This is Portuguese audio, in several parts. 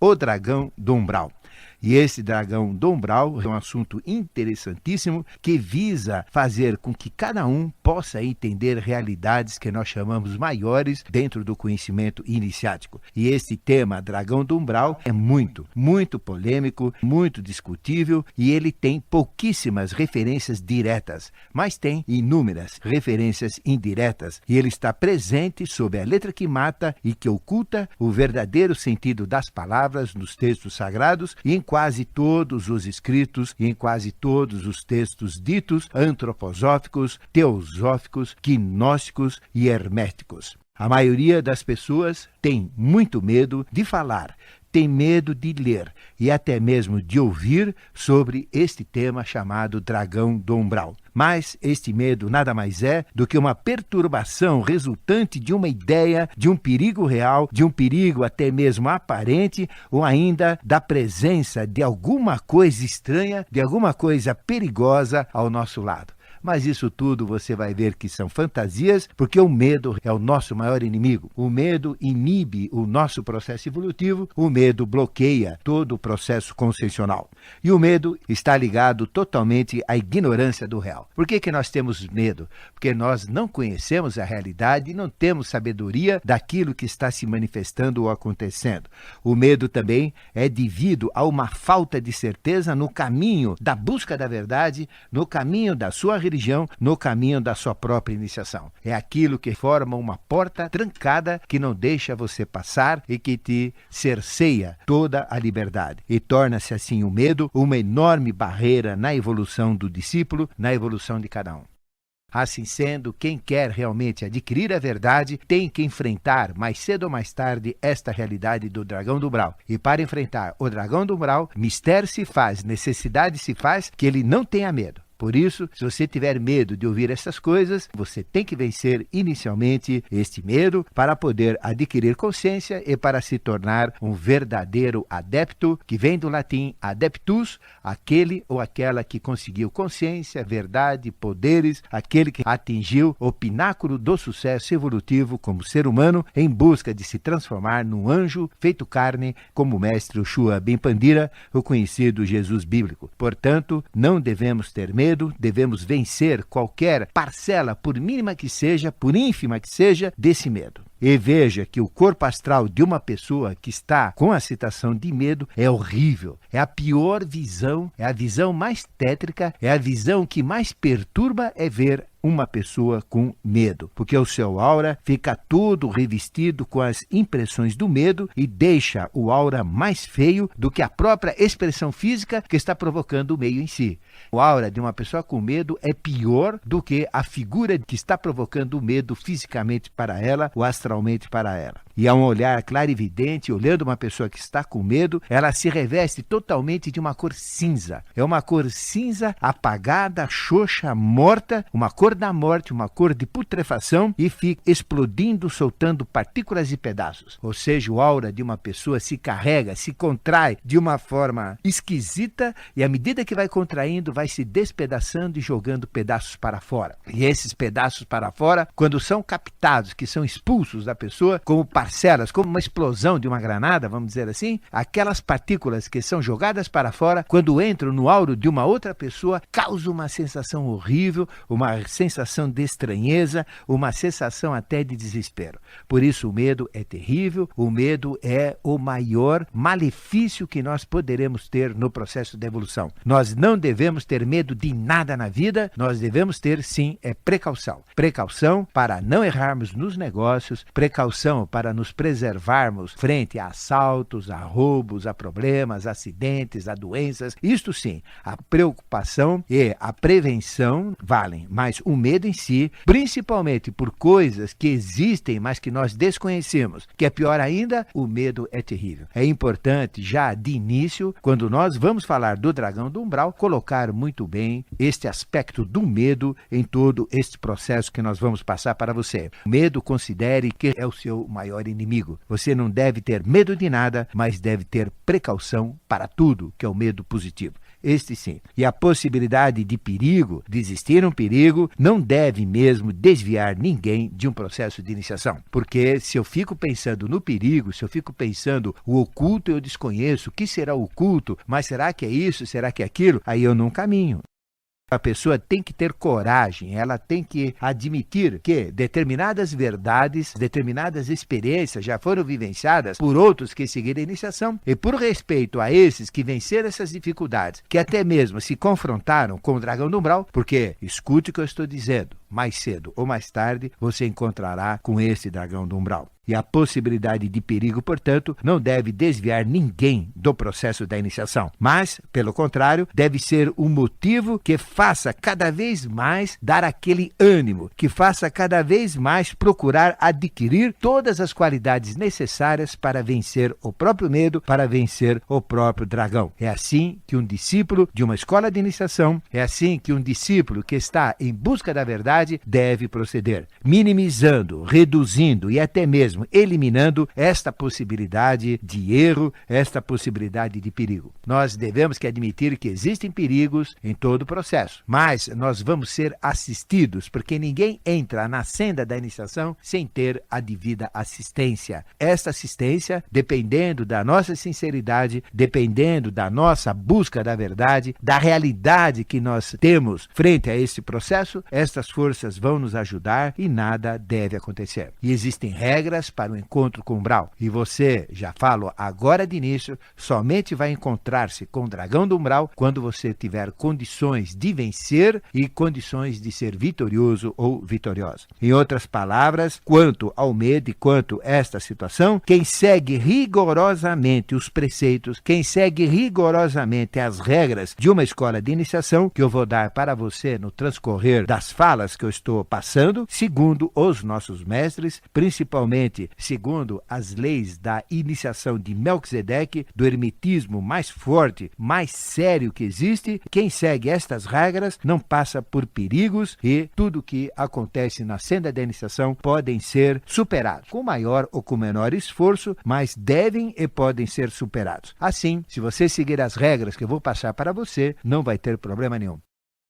o dragão do umbral. E esse dragão do umbral é um assunto interessantíssimo que visa fazer com que cada um possa entender realidades que nós chamamos maiores dentro do conhecimento iniciático. E esse tema, dragão do umbral, é muito polêmico, muito discutível, e ele tem pouquíssimas referências diretas, mas tem inúmeras referências indiretas, e ele está presente sob a letra que mata e que oculta o verdadeiro sentido das palavras nos textos sagrados e em quase todos os escritos e em quase todos os textos ditos antroposóficos, teosóficos, gnósticos e herméticos. A maioria das pessoas tem muito medo de falar, tem medo de ler e até mesmo de ouvir sobre este tema chamado dragão do umbral. Mas este medo nada mais é do que uma perturbação resultante de uma ideia, de um perigo real, de um perigo até mesmo aparente, ou ainda da presença de alguma coisa estranha, de alguma coisa perigosa ao nosso lado. Mas isso tudo você vai ver que são fantasias, porque o medo é o nosso maior inimigo. O medo inibe o nosso processo evolutivo, o medo bloqueia todo o processo consciencial. E o medo está ligado totalmente à ignorância do real. Por que nós temos medo? Porque nós não conhecemos a realidade e não temos sabedoria daquilo que está se manifestando ou acontecendo. O medo também é devido a uma falta de certeza no caminho da busca da verdade, no caminho da sua religião, no caminho da sua própria iniciação. É aquilo que forma uma porta trancada que não deixa você passar e que te cerceia toda a liberdade. E torna-se assim o medo uma enorme barreira na evolução do discípulo, na evolução de cada um. Assim sendo, quem quer realmente adquirir a verdade tem que enfrentar, mais cedo ou mais tarde, esta realidade do dragão do umbral. E para enfrentar o dragão do umbral, mistério se faz, necessidade se faz, que ele não tenha medo. Por isso, se você tiver medo de ouvir essas coisas, você tem que vencer inicialmente este medo para poder adquirir consciência e para se tornar um verdadeiro adepto, que vem do latim adeptus, aquele ou aquela que conseguiu consciência, verdade, poderes, aquele que atingiu o pináculo do sucesso evolutivo como ser humano em busca de se transformar num anjo feito carne, como o mestre Ushua Ben Pandira, o conhecido Jesus bíblico. Portanto, não devemos ter medo, devemos vencer qualquer parcela, por mínima que seja, por ínfima que seja, desse medo. E veja que o corpo astral de uma pessoa que está com a situação de medo é horrível. É a pior visão, é a visão mais tétrica, é a visão que mais perturba é ver uma pessoa com medo, porque o seu aura fica todo revestido com as impressões do medo e deixa o aura mais feio do que a própria expressão física que está provocando o meio em si. O aura de uma pessoa com medo é pior do que a figura que está provocando o medo fisicamente para ela ou astralmente para ela. E a um olhar clarividente, olhando uma pessoa que está com medo, ela se reveste totalmente de uma cor cinza. É uma cor cinza apagada, xoxa, morta, uma cor da morte, uma cor de putrefação, e fica explodindo, soltando partículas e pedaços. Ou seja, o aura de uma pessoa se carrega, se contrai de uma forma esquisita, e à medida que vai contraindo, vai se despedaçando e jogando pedaços para fora. E esses pedaços para fora, quando são captados, que são expulsos da pessoa, como parcelas, como uma explosão de uma granada, vamos dizer assim, aquelas partículas que são jogadas para fora, quando entram no auro de uma outra pessoa, causam uma sensação horrível, uma sensação de estranheza, uma sensação até de desespero. Por isso o medo é terrível, o medo é o maior malefício que nós poderemos ter no processo de evolução. Nós não devemos ter medo de nada na vida, nós devemos ter sim precaução. Precaução para não errarmos nos negócios, precaução para nos preservarmos frente a assaltos, a roubos, a problemas, a acidentes, a doenças. Isto sim, a preocupação e a prevenção valem, mas o medo em si, principalmente por coisas que existem, mas que nós desconhecemos, que é pior ainda, o medo é terrível. É importante já de início, quando nós vamos falar do dragão do umbral, colocar muito bem este aspecto do medo em todo este processo que nós vamos passar para você. O medo, considere que é o seu maior inimigo. Você não deve ter medo de nada, mas deve ter precaução para tudo, que é o medo positivo. este sim. E a possibilidade de perigo, de existir um perigo, não deve mesmo desviar ninguém de um processo de iniciação. Porque se eu fico pensando no perigo, se eu fico pensando o oculto eu desconheço, o que será oculto, mas será que é isso, será que é aquilo? Aí eu não caminho. A pessoa tem que ter coragem, ela tem que admitir que determinadas verdades, determinadas experiências já foram vivenciadas por outros que seguiram a iniciação e por respeito a esses que venceram essas dificuldades, que até mesmo se confrontaram com o dragão do umbral, porque, escute o que eu estou dizendo, mais cedo ou mais tarde você encontrará com esse dragão do umbral. E a possibilidade de perigo, portanto, não deve desviar ninguém do processo da iniciação, mas, pelo contrário, deve ser um motivo que faça cada vez mais dar aquele ânimo, que faça cada vez mais procurar adquirir todas as qualidades necessárias para vencer o próprio medo, para vencer o próprio dragão. É assim que um discípulo de uma escola de iniciação, é assim que um discípulo que está em busca da verdade deve proceder, minimizando, reduzindo e até mesmo eliminando esta possibilidade de erro, esta possibilidade de perigo. Nós devemos que admitir que existem perigos em todo o processo, mas nós vamos ser assistidos, porque ninguém entra na senda da iniciação sem ter a devida assistência. Esta assistência, dependendo da nossa sinceridade, dependendo da nossa busca da verdade, da realidade que nós temos frente a esse processo, estas forças vão nos ajudar e nada deve acontecer. E existem regras para o encontro com o umbral. E você, já falo agora de início, somente vai encontrar-se com o dragão do umbral quando você tiver condições de vencer e condições de ser vitorioso ou vitoriosa. Em outras palavras, quanto ao medo e quanto a esta situação, quem segue rigorosamente os preceitos, quem segue rigorosamente as regras de uma escola de iniciação, que eu vou dar para você no transcorrer das falas que eu estou passando, segundo os nossos mestres, principalmente segundo as leis da iniciação de Melquisedeque, do ermitismo mais forte, mais sério que existe, quem segue estas regras não passa por perigos e tudo que acontece na senda da iniciação podem ser superados, com maior ou com menor esforço, mas devem e podem ser superados. Assim, se você seguir as regras que eu vou passar para você, não vai ter problema nenhum.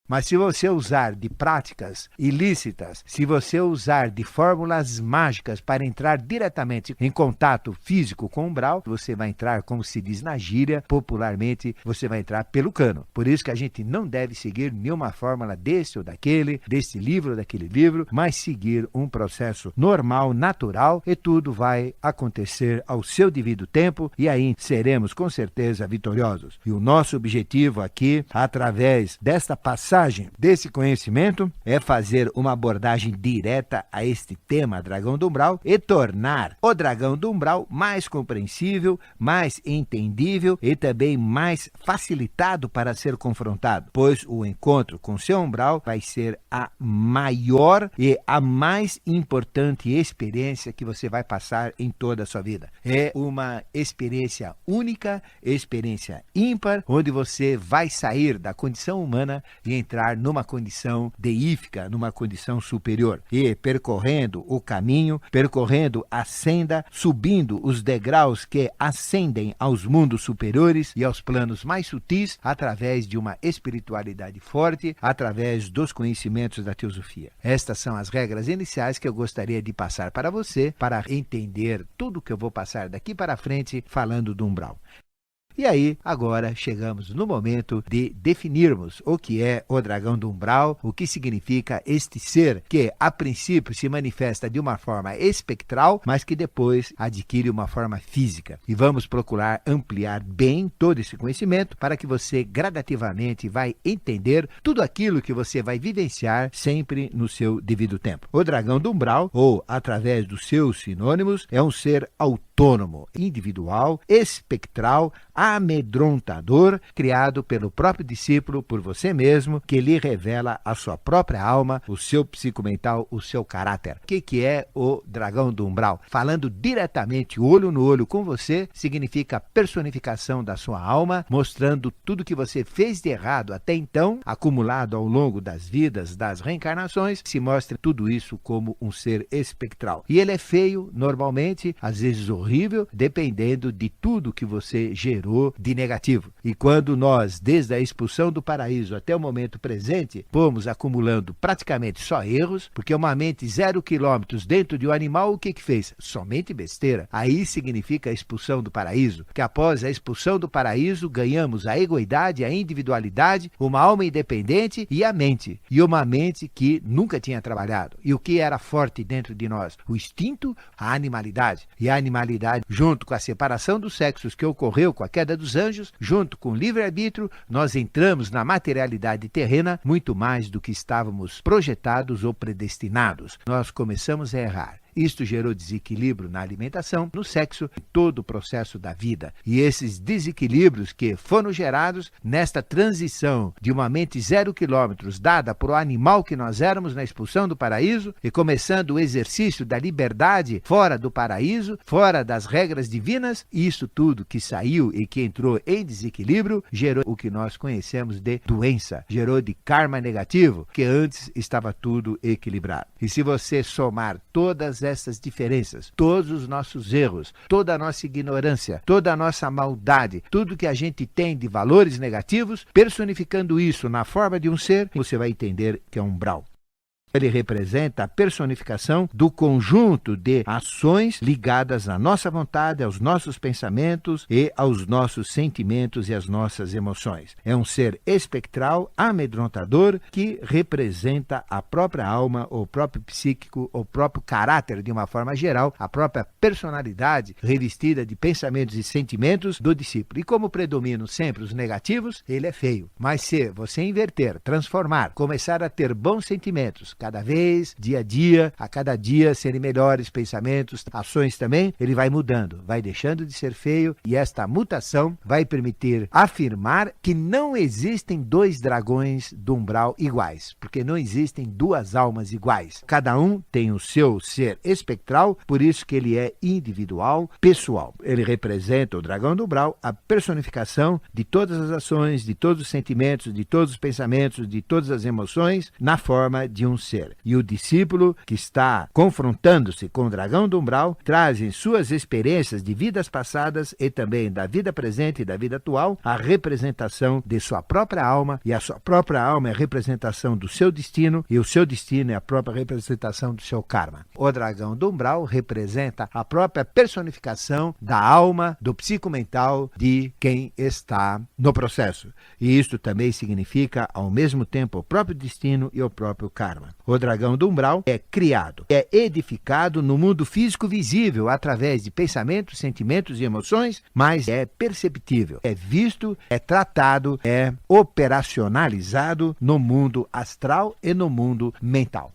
Mas se você usar de práticas ilícitas, se você usar de fórmulas mágicas para entrar diretamente em contato físico com o umbral, você vai entrar, como se diz na gíria, popularmente, você vai entrar pelo cano. Por isso que a gente não deve seguir nenhuma fórmula desse ou daquele, desse livro ou daquele livro, mas seguir um processo normal, natural, e tudo vai acontecer ao seu devido tempo, e aí seremos com certeza vitoriosos. E o nosso objetivo aqui, através desta passagem desse conhecimento, é fazer uma abordagem direta a este tema dragão do umbral e tornar o dragão do umbral mais compreensível, mais entendível e também mais facilitado para ser confrontado, pois o encontro com seu umbral vai ser a maior e a mais importante experiência que você vai passar em toda a sua vida. É uma experiência única, experiência ímpar, onde você vai sair da condição humana e entrar numa condição deífica, numa condição superior. E percorrendo o caminho, percorrendo a senda, subindo os degraus que ascendem aos mundos superiores e aos planos mais sutis, através de uma espiritualidade forte, através dos conhecimentos da teosofia. Estas são as regras iniciais que eu gostaria de passar para você, para entender tudo que eu vou passar daqui para frente, falando do umbral. E aí, agora chegamos no momento de definirmos o que é o dragão do umbral, o que significa este ser que, a princípio, se manifesta de uma forma espectral, mas que depois adquire uma forma física. E vamos procurar ampliar bem todo esse conhecimento para que você gradativamente vai entender tudo aquilo que você vai vivenciar sempre no seu devido tempo. O dragão do umbral, ou através dos seus sinônimos, é um ser autônomo, individual, espectral, amedrontador, criado pelo próprio discípulo, por você mesmo, que lhe revela a sua própria alma, o seu psicomental, o seu caráter. O que é o dragão do umbral? Falando diretamente, olho no olho com você, significa a personificação da sua alma, mostrando tudo que você fez de errado até então, acumulado ao longo das vidas, das reencarnações, se mostra tudo isso como um ser espectral. E ele é feio, normalmente, às vezes horrível, dependendo de tudo que você gerou gerou de negativo. E quando nós, desde a expulsão do paraíso até o momento presente, fomos acumulando praticamente só erros, porque uma mente 0 quilômetros dentro de um animal, o que fez? Somente besteira. Aí significa a expulsão do paraíso, que após a expulsão do paraíso, ganhamos a egoidade, a individualidade, uma alma independente e a mente. E uma mente que nunca tinha trabalhado. E o que era forte dentro de nós? O instinto, a animalidade. E a animalidade, junto com a separação dos sexos que ocorreu com a queda dos anjos, junto com o livre-arbítrio, nós entramos na materialidade terrena muito mais do que estávamos projetados ou predestinados. Nós começamos a errar. Isto gerou desequilíbrio na alimentação, no sexo, em todo o processo da vida. E esses desequilíbrios que foram gerados nesta transição de uma mente 0 quilômetros dada por o animal que nós éramos na expulsão do paraíso e começando o exercício da liberdade fora do paraíso, fora das regras divinas, isso tudo que saiu e que entrou em desequilíbrio gerou o que nós conhecemos de doença, gerou de karma negativo, que antes estava tudo equilibrado. E se você somar todas essas diferenças, todos os nossos erros, toda a nossa ignorância, toda a nossa maldade, tudo que a gente tem de valores negativos, personificando isso na forma de um ser, você vai entender que é um umbral. Ele representa a personificação do conjunto de ações ligadas à nossa vontade, aos nossos pensamentos e aos nossos sentimentos e às nossas emoções. É um ser espectral, amedrontador, que representa a própria alma, o próprio psíquico, o próprio caráter de uma forma geral, a própria personalidade revestida de pensamentos e sentimentos do discípulo. E como predominam sempre os negativos, ele é feio. Mas se você inverter, transformar, começar a ter bons sentimentos, cada vez, dia a dia, a cada dia serem melhores pensamentos, ações também, ele vai mudando, vai deixando de ser feio e esta mutação vai permitir afirmar que não existem dois dragões do umbral iguais, porque não existem duas almas iguais. Cada um tem o seu ser espectral, por isso que ele é individual, pessoal. Ele representa o dragão do umbral, a personificação de todas as ações, de todos os sentimentos, de todos os pensamentos, de todas as emoções, na forma de um ser. E o discípulo que está confrontando-se com o dragão do umbral traz em suas experiências de vidas passadas e também da vida presente e da vida atual a representação de sua própria alma, e a sua própria alma é a representação do seu destino e o seu destino é a própria representação do seu karma. O dragão do umbral representa a própria personificação da alma, do psicomental de quem está no processo. E isto também significa ao mesmo tempo o próprio destino e o próprio karma. O dragão do umbral é criado, é edificado no mundo físico visível através de pensamentos, sentimentos e emoções, mas é perceptível, é visto, é tratado, é operacionalizado no mundo astral e no mundo mental.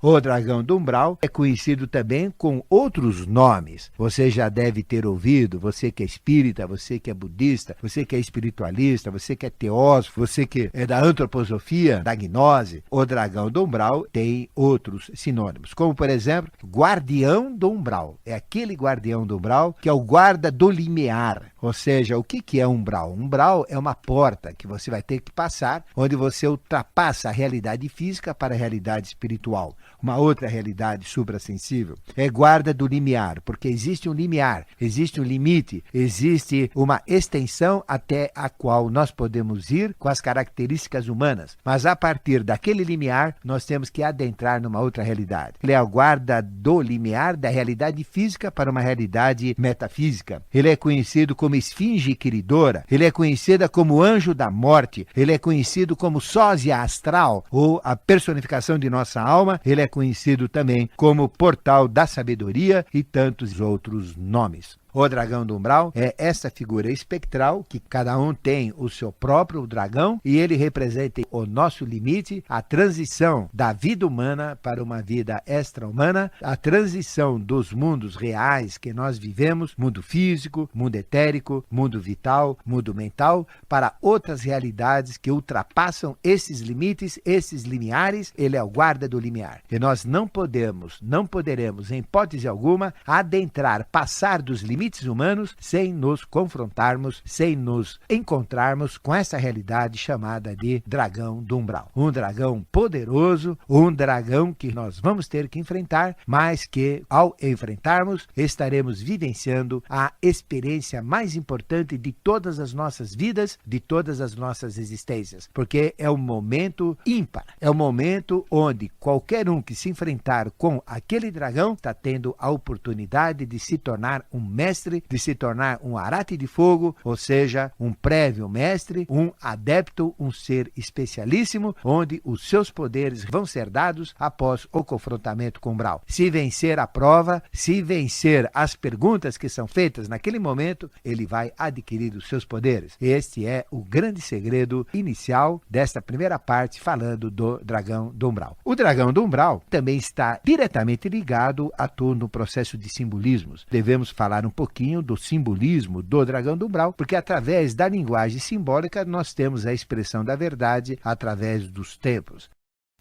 O dragão do umbral é conhecido também com outros nomes. Você já deve ter ouvido, você que é espírita, você que é budista, você que é espiritualista, você que é teósofo, você que é da antroposofia, da gnose. O dragão do umbral tem outros sinônimos, como por exemplo, guardião do umbral. É aquele guardião do umbral que é o guarda do limiar. Ou seja, o que é umbral? Umbral é uma porta que você vai ter que passar, onde você ultrapassa a realidade física para a realidade espiritual. Uma outra realidade suprassensível. É guarda do limiar, porque existe um limiar, existe um limite, existe uma extensão até a qual nós podemos ir com as características humanas. Mas a partir daquele limiar, nós temos que adentrar numa outra realidade. Ele é a guarda do limiar da realidade física para uma realidade metafísica. Ele é conhecido como esfinge queridora, ele é conhecida como anjo da morte, ele é conhecido como sósia astral, ou a personificação de nossa alma, ele é conhecido também como portal da sabedoria e tantos outros nomes. O dragão do umbral é essa figura espectral que cada um tem o seu próprio dragão e ele representa o nosso limite, a transição da vida humana para uma vida extra-humana, a transição dos mundos reais que nós vivemos, mundo físico, mundo etérico, mundo vital, mundo mental, para outras realidades que ultrapassam esses limites, esses limiares. Ele é o guarda do limiar. E nós não poderemos, em hipótese alguma, adentrar, passar dos limites limites humanos sem nos confrontarmos, sem nos encontrarmos com essa realidade chamada de dragão do umbral. Um dragão poderoso, um dragão que nós vamos ter que enfrentar, mas que ao enfrentarmos estaremos vivenciando a experiência mais importante de todas as nossas vidas, de todas as nossas existências, porque é um momento ímpar, é um momento onde qualquer um que se enfrentar com aquele dragão está tendo a oportunidade de se tornar um mestre, de se tornar um arate de fogo, ou seja, um prévio mestre, um adepto, um ser especialíssimo, onde os seus poderes vão ser dados após o confrontamento com o umbral. Se vencer a prova, se vencer as perguntas que são feitas naquele momento, ele vai adquirir os seus poderes. Este é o grande segredo inicial desta primeira parte, falando do dragão do umbral. O dragão do umbral também está diretamente ligado a todo o processo de simbolismos. Devemos falar um pouquinho do simbolismo do dragão do umbral, porque através da linguagem simbólica nós temos a expressão da verdade através dos tempos.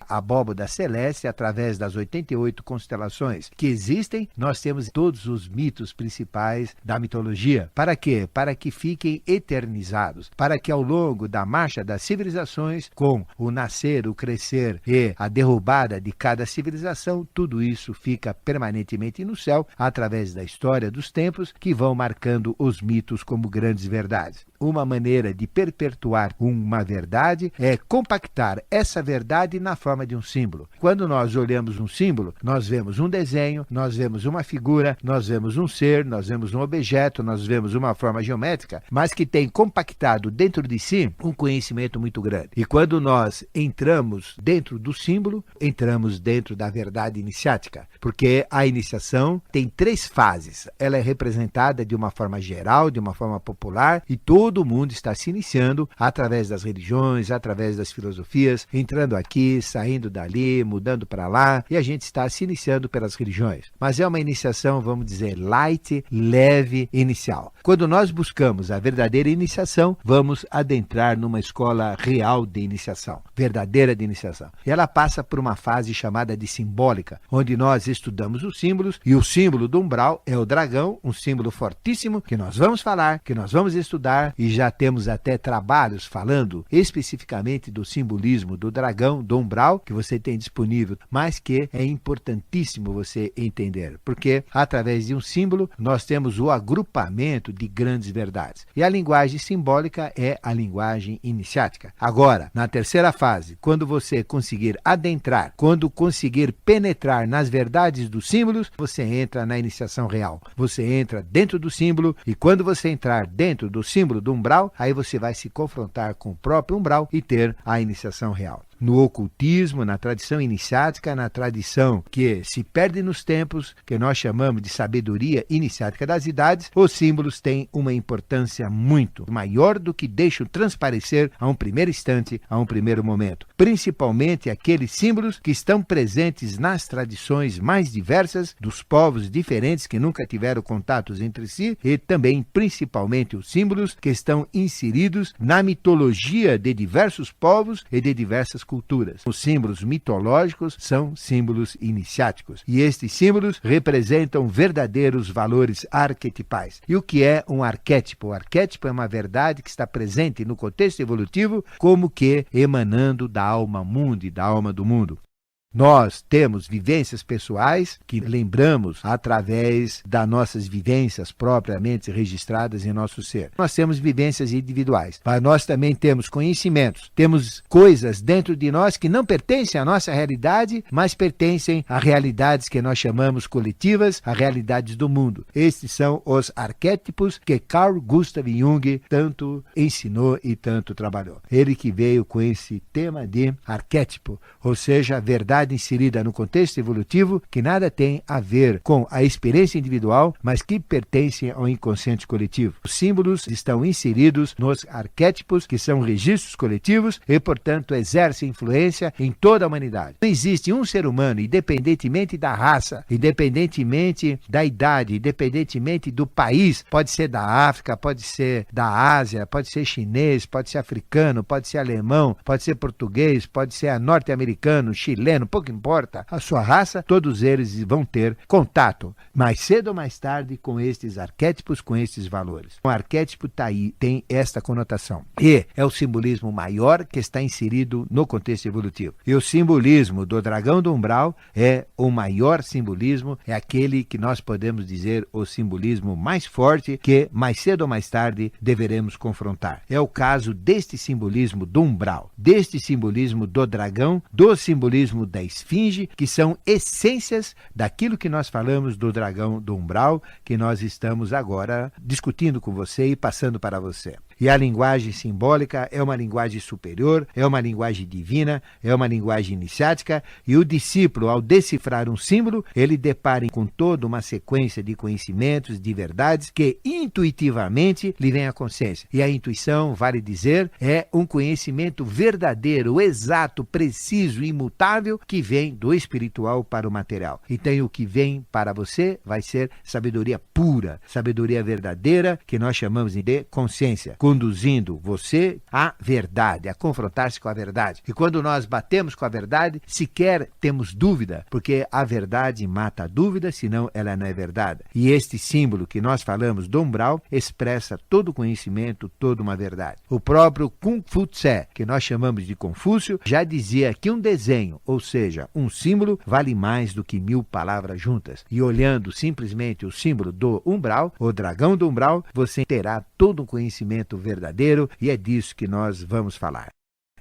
A abóbada celeste, através das 88 constelações que existem, nós temos todos os mitos principais da mitologia. Para quê? Para que fiquem eternizados, para que ao longo da marcha das civilizações, com o nascer, o crescer e a derrubada de cada civilização, tudo isso fica permanentemente no céu, através da história dos tempos, que vão marcando os mitos como grandes verdades. Uma maneira de perpetuar uma verdade é compactar essa verdade na forma de um símbolo. Quando nós olhamos um símbolo, nós vemos um desenho, nós vemos uma figura, nós vemos um ser, nós vemos um objeto, nós vemos uma forma geométrica, mas que tem compactado dentro de si um conhecimento muito grande. E quando nós entramos dentro do símbolo, entramos dentro da verdade iniciática, porque a iniciação tem 3 fases. Ela é representada de uma forma geral, de uma forma popular, e todo mundo está se iniciando através das religiões, através das filosofias, entrando aqui, saindo dali, mudando para lá, e a gente está se iniciando pelas religiões. Mas é uma iniciação, vamos dizer, light, leve, inicial. Quando nós buscamos a verdadeira iniciação, vamos adentrar numa escola real de iniciação, verdadeira de iniciação. E ela passa por uma fase chamada de simbólica, onde nós estudamos os símbolos, e o símbolo do umbral é o dragão, um símbolo fortíssimo, que nós vamos falar, que nós vamos estudar, e já temos até trabalhos falando especificamente do simbolismo do dragão, do umbral, que você tem disponível, mas que é importantíssimo você entender, porque através de um símbolo nós temos o agrupamento de grandes verdades. E a linguagem simbólica é a linguagem iniciática. Agora, na terceira fase, quando você conseguir adentrar, quando conseguir penetrar nas verdades dos símbolos, você entra na iniciação real. Você entra dentro do símbolo, e quando você entrar dentro do símbolo do umbral, aí você vai se confrontar com o próprio umbral e ter a iniciação real. No ocultismo, na tradição iniciática, na tradição que se perde nos tempos, que nós chamamos de sabedoria iniciática das idades, os símbolos têm uma importância muito maior do que deixam transparecer a um primeiro instante, a um primeiro momento. Principalmente aqueles símbolos que estão presentes nas tradições mais diversas dos povos diferentes que nunca tiveram contatos entre si, e também principalmente os símbolos que estão inseridos na mitologia de diversos povos e de diversas culturas. Os símbolos mitológicos são símbolos iniciáticos, e estes símbolos representam verdadeiros valores arquetipais. E o que é um arquétipo? O arquétipo é uma verdade que está presente no contexto evolutivo, como que emanando da alma mundi, da alma do mundo. Nós temos vivências pessoais que lembramos através das nossas vivências propriamente registradas em nosso ser. Nós temos vivências individuais, mas nós também temos conhecimentos, temos coisas dentro de nós que não pertencem à nossa realidade, mas pertencem a realidades que nós chamamos coletivas, a realidades do mundo. Estes são os arquétipos que Carl Gustav Jung tanto ensinou e tanto trabalhou. Ele que veio com esse tema de arquétipo, ou seja, a verdade inserida no contexto evolutivo que nada tem a ver com a experiência individual, mas que pertencem ao inconsciente coletivo. Os símbolos estão inseridos nos arquétipos, que são registros coletivos e, portanto, exercem influência em toda a humanidade. Não existe um ser humano, independentemente da raça, independentemente da idade, independentemente do país, pode ser da África, pode ser da Ásia, pode ser chinês, pode ser africano, pode ser alemão, pode ser português, pode ser norte-americano, chileno, pouco importa a sua raça, todos eles vão ter contato, mais cedo ou mais tarde, com estes arquétipos, com estes valores. O arquétipo tá aí, tem esta conotação. E é o simbolismo maior que está inserido no contexto evolutivo. E o simbolismo do dragão do umbral é o maior simbolismo, é aquele que nós podemos dizer o simbolismo mais forte que, mais cedo ou mais tarde, deveremos confrontar. É o caso deste simbolismo do umbral, deste simbolismo do dragão, do simbolismo da esfinge, que são essências daquilo que nós falamos do dragão do umbral, que nós estamos agora discutindo com você e passando para você. E a linguagem simbólica é uma linguagem superior, é uma linguagem divina, é uma linguagem iniciática, e o discípulo, ao decifrar um símbolo, ele depara com toda uma sequência de conhecimentos, de verdades, que intuitivamente lhe vem à consciência. E a intuição, vale dizer, é um conhecimento verdadeiro, exato, preciso, imutável, que vem do espiritual para o material. Então, o que vem para você vai ser sabedoria pura, sabedoria verdadeira, que nós chamamos de consciência, conduzindo você à verdade, a confrontar-se com a verdade. E quando nós batemos com a verdade, sequer temos dúvida, porque a verdade mata a dúvida, senão ela não é verdade. E este símbolo que nós falamos do umbral expressa todo o conhecimento, toda uma verdade. O próprio Kung Fu Tse, que nós chamamos de Confúcio, já dizia que um desenho, ou seja, um símbolo, vale mais do que 1000 palavras juntas. E olhando simplesmente o símbolo do umbral, o dragão do umbral, você terá todo um conhecimento verdadeiro, e é disso que nós vamos falar.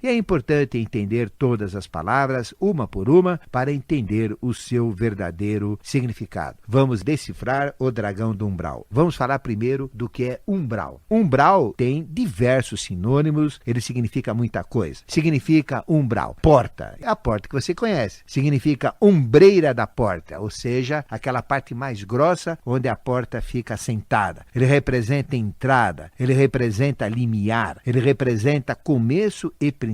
E é importante entender todas as palavras, uma por uma, para entender o seu verdadeiro significado. Vamos decifrar o dragão do umbral. Vamos falar primeiro do que é umbral. Umbral tem diversos sinônimos, ele significa muita coisa. Significa umbral, porta, é a porta que você conhece. Significa umbreira da porta, ou seja, aquela parte mais grossa onde a porta fica assentada. Ele representa entrada, ele representa limiar, ele representa começo e princípio.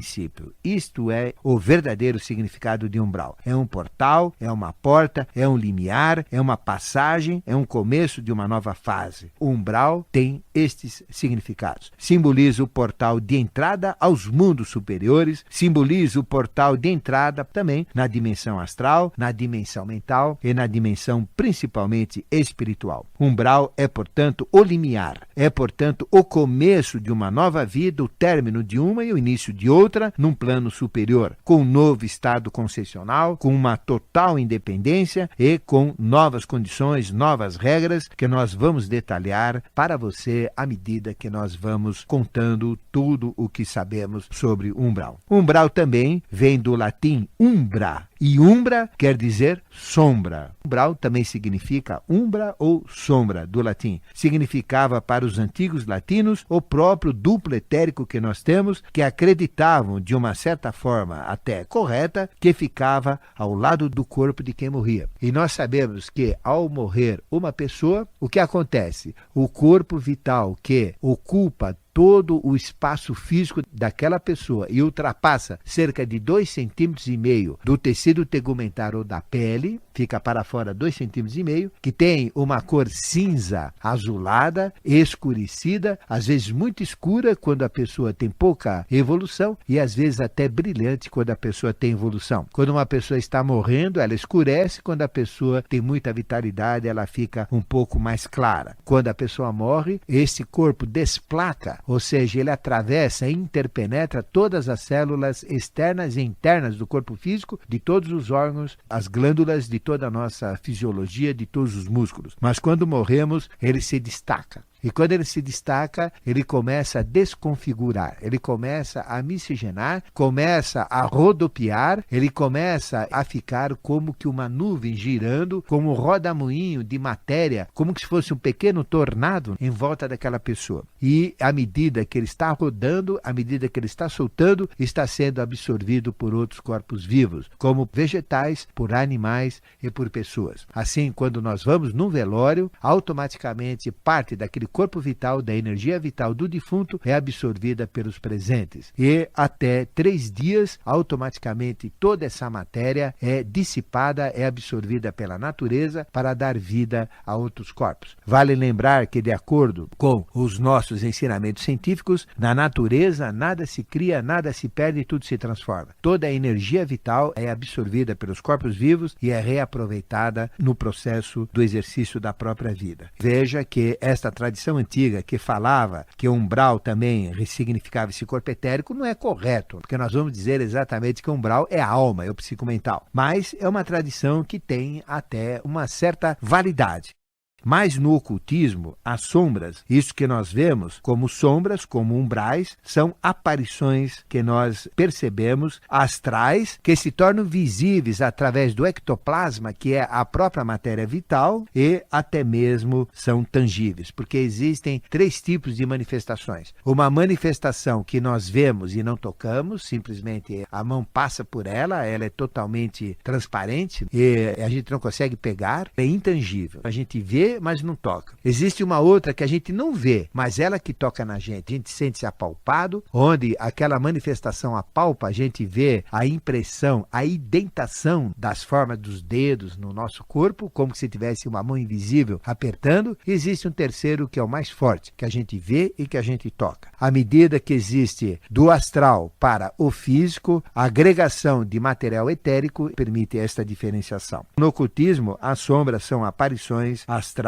Isto é o verdadeiro significado de umbral. É um portal, é uma porta, é um limiar, é uma passagem, é um começo de uma nova fase. O umbral tem estes significados. Simboliza o portal de entrada aos mundos superiores, simboliza o portal de entrada também na dimensão astral, na dimensão mental e na dimensão principalmente espiritual. Umbral é, portanto, o limiar, é, portanto, o começo de uma nova vida, o término de uma e o início de outra, num plano superior, com um novo estado concessional, com uma total independência e com novas condições, novas regras que nós vamos detalhar para você à medida que nós vamos contando tudo o que sabemos sobre umbral. Umbral também vem do latim umbra, e umbra quer dizer sombra. Umbral também significa umbra ou sombra, do latim. Significava para os antigos latinos o próprio duplo etérico que nós temos, que acreditavam, de uma certa forma até correta, que ficava ao lado do corpo de quem morria. E nós sabemos que, ao morrer uma pessoa, o que acontece? O corpo vital que ocupa todo o espaço físico daquela pessoa e ultrapassa cerca de 2,5 cm do tecido tegumentar ou da pele, fica para fora 2,5 cm, que tem uma cor cinza azulada, escurecida, às vezes muito escura quando a pessoa tem pouca evolução e às vezes até brilhante quando a pessoa tem evolução. Quando uma pessoa está morrendo, ela escurece, quando a pessoa tem muita vitalidade, ela fica um pouco mais clara. Quando a pessoa morre, esse corpo desplaca, ou seja, ele atravessa e interpenetra todas as células externas e internas do corpo físico, de todos os órgãos, as glândulas, de toda a nossa fisiologia, de todos os músculos. Mas quando morremos, ele se destaca. E quando ele se destaca, ele começa a desconfigurar, ele começa a miscigenar, começa a rodopiar, ele começa a ficar como que uma nuvem girando, como um rodamuinho de matéria, como se fosse um pequeno tornado em volta daquela pessoa. E à medida que ele está rodando, à medida que ele está soltando, está sendo absorvido por outros corpos vivos, como vegetais, por animais e por pessoas. Assim, quando nós vamos num velório, automaticamente parte daquele corpo vital, da energia vital do defunto, é absorvida pelos presentes. E até 3 dias, automaticamente toda essa matéria é dissipada, é absorvida pela natureza para dar vida a outros corpos. Vale lembrar que, de acordo com os nossos ensinamentos científicos, na natureza nada se cria, nada se perde, tudo se transforma. Toda a energia vital é absorvida pelos corpos vivos e é reaproveitada no processo do exercício da própria vida. Veja que esta tradição antiga que falava que o umbral também ressignificava esse corpo etérico não é correto, porque nós vamos dizer exatamente que o umbral é a alma, é o psicomental. Mas é uma tradição que tem até uma certa validade. Mas no ocultismo, as sombras, isso que nós vemos como sombras, como umbrais, são aparições que nós percebemos, astrais, que se tornam visíveis através do ectoplasma, que é a própria matéria vital, e até mesmo são tangíveis, porque existem 3 tipos de manifestações. Uma manifestação que nós vemos e não tocamos, simplesmente a mão passa por ela é totalmente transparente e a gente não consegue pegar, é intangível. A gente vê, mas não toca. Existe uma outra que a gente não vê, mas ela que toca na gente. A gente sente-se apalpado, onde aquela manifestação apalpa, a gente vê a impressão, a indentação das formas dos dedos no nosso corpo, como se tivesse uma mão invisível apertando. Existe um terceiro que é o mais forte, que a gente vê e que a gente toca. À medida que existe do astral para o físico, a agregação de material etérico permite esta diferenciação. No ocultismo, as sombras são aparições astrais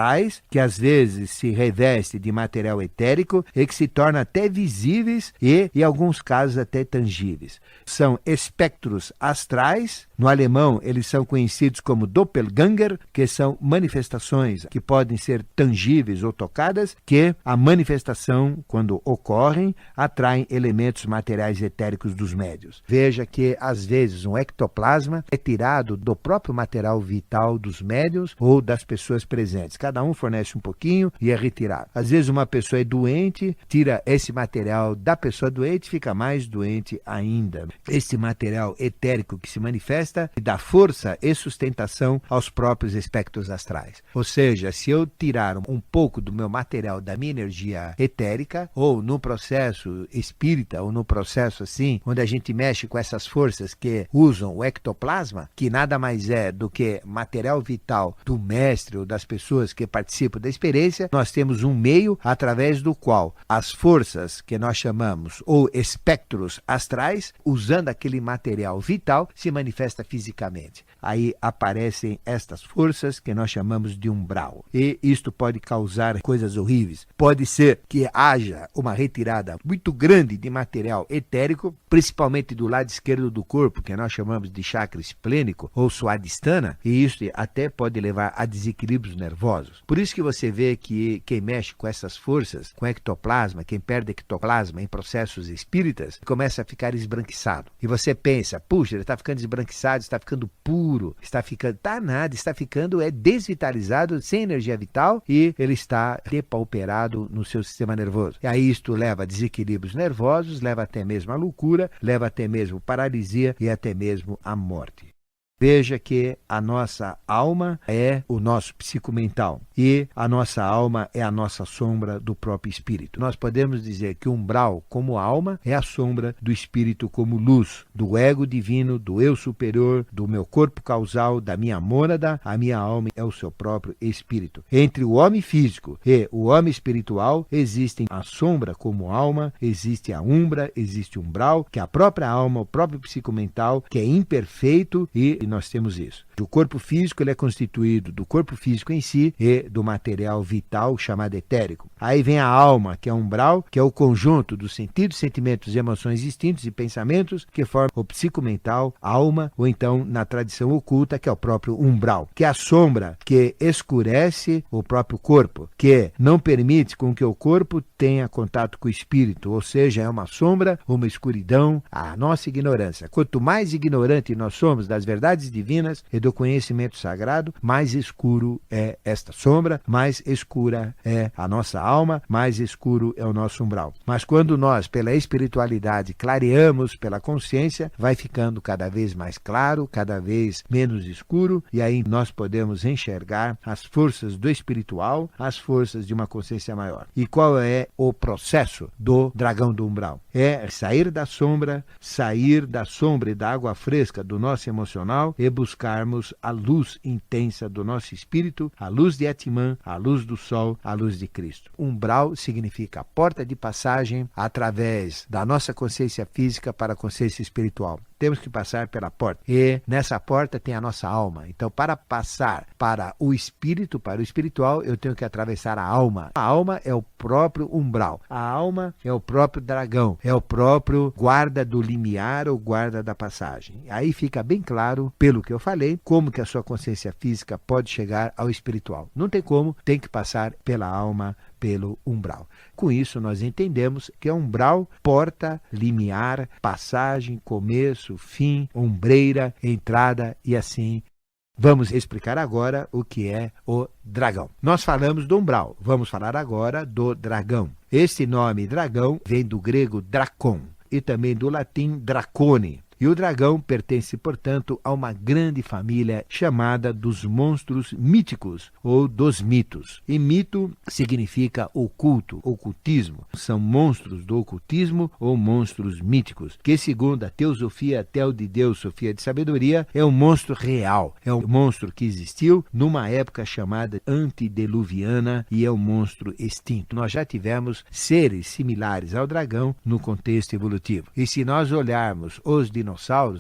que às vezes se reveste de material etérico e que se tornam até visíveis e, em alguns casos, até tangíveis. São espectros astrais. No alemão, eles são conhecidos como Doppelganger, que são manifestações que podem ser tangíveis ou tocadas, que a manifestação, quando ocorrem, atraem elementos materiais etéricos dos médiuns. Veja que, às vezes, um ectoplasma é tirado do próprio material vital dos médiuns ou das pessoas presentes. Cada um fornece um pouquinho e é retirado. Às vezes uma pessoa é doente, tira esse material da pessoa doente, fica mais doente ainda. Esse material etérico que se manifesta dá força e sustentação aos próprios espectros astrais. Ou seja, se eu tirar um pouco do meu material, da minha energia etérica, ou no processo espírita, ou no processo assim, onde a gente mexe com essas forças que usam o ectoplasma, que nada mais é do que material vital do mestre ou das pessoas que participam da experiência, nós temos um meio através do qual as forças que nós chamamos ou espectros astrais, usando aquele material vital, se manifesta fisicamente. Aí aparecem estas forças que nós chamamos de umbral. E isto pode causar coisas horríveis. Pode ser que haja uma retirada muito grande de material etérico, principalmente do lado esquerdo do corpo, que nós chamamos de chakra esplênico ou suadistana, e isso até pode levar a desequilíbrios nervosos. Por isso que você vê que quem mexe com essas forças, com ectoplasma, quem perde ectoplasma em processos espíritas, começa a ficar esbranquiçado. E você pensa, puxa, ele está ficando esbranquiçado, está ficando puro, está ficando, nada, está ficando desvitalizado, sem energia vital, e ele está depauperado no seu sistema nervoso. E aí isto leva a desequilíbrios nervosos, leva até mesmo à loucura, leva até mesmo paralisia e até mesmo à morte. Veja que a nossa alma é o nosso psicomental e a nossa alma é a nossa sombra do próprio espírito. Nós podemos dizer que o umbral, como alma, é a sombra do espírito como luz, do ego divino, do eu superior, do meu corpo causal, da minha mônada. A minha alma é o seu próprio espírito. Entre o homem físico e o homem espiritual existem a sombra como alma, existe a umbra, existe o umbral, que é a própria alma, o próprio psicomental, que é imperfeito, e nós temos isso. O corpo físico ele é constituído do corpo físico em si e do material vital chamado etérico. Aí vem a alma, que é umbral, que é o conjunto dos sentidos, sentimentos, emoções, instintos e pensamentos que formam o psicomental, alma, ou então na tradição oculta, que é o próprio umbral, que é a sombra que escurece o próprio corpo, que não permite com que o corpo tenha contato com o espírito, ou seja, é uma sombra, uma escuridão, a nossa ignorância. Quanto mais ignorante nós somos das verdades divinas e do do conhecimento sagrado, mais escuro é esta sombra, mais escura é a nossa alma, mais escuro é o nosso umbral. Mas quando nós, pela espiritualidade, clareamos pela consciência, vai ficando cada vez mais claro, cada vez menos escuro, e aí nós podemos enxergar as forças do espiritual, as forças de uma consciência maior. E qual é o processo do dragão do umbral? É sair da sombra e da água fresca do nosso emocional e buscarmos a luz intensa do nosso espírito, a luz de Atman, a luz do sol, a luz de Cristo. Umbral significa a porta de passagem através da nossa consciência física para a consciência espiritual. Temos que passar pela porta. E nessa porta tem a nossa alma. Então, para passar para o espírito, para o espiritual, eu tenho que atravessar a alma. A alma é o próprio umbral. A alma é o próprio dragão. É o próprio guarda do limiar ou guarda da passagem. Aí fica bem claro, pelo que eu falei, como que a sua consciência física pode chegar ao espiritual. Não tem como, tem que passar pela alma, pelo umbral. Com isso, nós entendemos que é umbral, porta, limiar, passagem, começo, fim, umbreira, entrada e assim. Vamos explicar agora o que é o dragão. Nós falamos do umbral, vamos falar agora do dragão. Este nome dragão vem do grego dracon e também do latim dracone. E o dragão pertence, portanto, a uma grande família chamada dos monstros míticos ou dos mitos. E mito significa oculto, ocultismo. São monstros do ocultismo ou monstros míticos, que segundo a teosofia Teo de Deus, Sofia de Sabedoria, é um monstro real. É um monstro que existiu numa época chamada antediluviana e é um monstro extinto. Nós já tivemos seres similares ao dragão no contexto evolutivo. E se nós olharmos os dinossauros,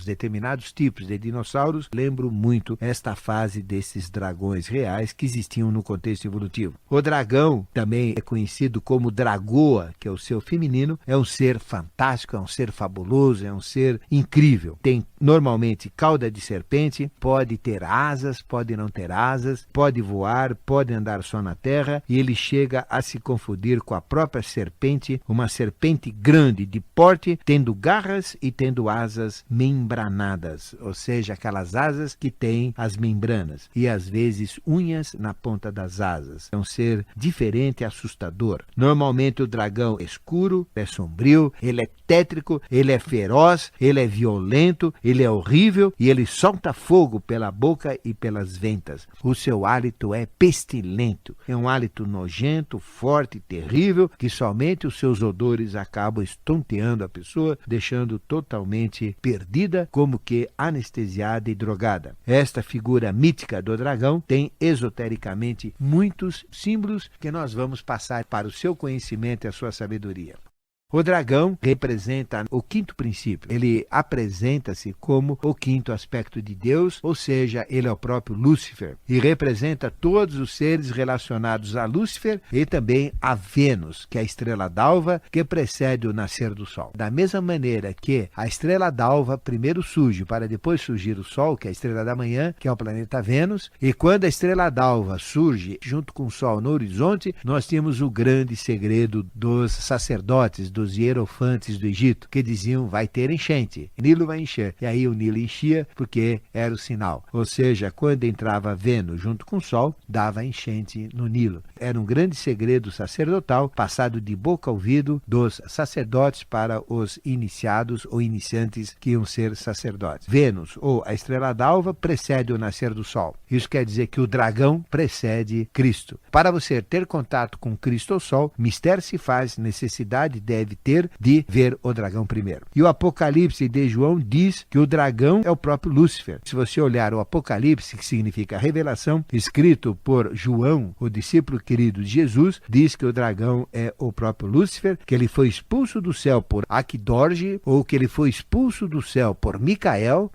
determinados tipos de dinossauros, lembro muito esta fase desses dragões reais que existiam no contexto evolutivo. O dragão, também é conhecido como dragoa, que é o seu feminino, é um ser fantástico, é um ser fabuloso, é um ser incrível. Tem normalmente cauda de serpente, pode ter asas, pode não ter asas, pode voar, pode andar só na terra, e ele chega a se confundir com a própria serpente, uma serpente grande de porte, tendo garras e tendo asas membranadas, ou seja, aquelas asas que têm as membranas e às vezes unhas na ponta das asas. É um ser diferente e assustador. Normalmente o dragão é escuro, é sombrio, ele é tétrico, ele é feroz, ele é violento, ele é horrível e ele solta fogo pela boca e pelas ventas. O seu hálito é pestilento, é um hálito nojento, forte e terrível que somente os seus odores acabam estonteando a pessoa, deixando totalmente perdida, como que anestesiada e drogada. Esta figura mítica do dragão tem esotericamente muitos símbolos que nós vamos passar para o seu conhecimento e a sua sabedoria. O dragão representa o quinto princípio. Ele apresenta-se como o quinto aspecto de Deus, ou seja, ele é o próprio Lúcifer. E representa todos os seres relacionados a Lúcifer e também a Vênus, que é a estrela d'alva que precede o nascer do Sol. Da mesma maneira que a estrela d'alva primeiro surge para depois surgir o Sol, que é a estrela da manhã, que é o planeta Vênus. E quando a estrela d'alva surge junto com o Sol no horizonte, nós temos o grande segredo dos sacerdotes, dos hierofantes do Egito, que diziam, vai ter enchente, o Nilo vai encher. E aí o Nilo enchia porque era o sinal. Ou seja, quando entrava Vênus junto com o Sol, dava enchente no Nilo. Era um grande segredo sacerdotal, passado de boca a ouvido dos sacerdotes para os iniciados ou iniciantes que iam ser sacerdotes. Vênus, ou a estrela d'alva, precede o nascer do Sol. Isso quer dizer que o dragão precede Cristo. Para você ter contato com Cristo ou Sol, mistério se faz, necessidade deve ter de ver o dragão primeiro. E o Apocalipse de João diz que o dragão é o próprio Lúcifer. Se você olhar o Apocalipse, que significa revelação, escrito por João, o discípulo querido de Jesus, diz que o dragão é o próprio Lúcifer, que ele foi expulso do céu por Aquidorge, ou que ele foi expulso do céu por Micael,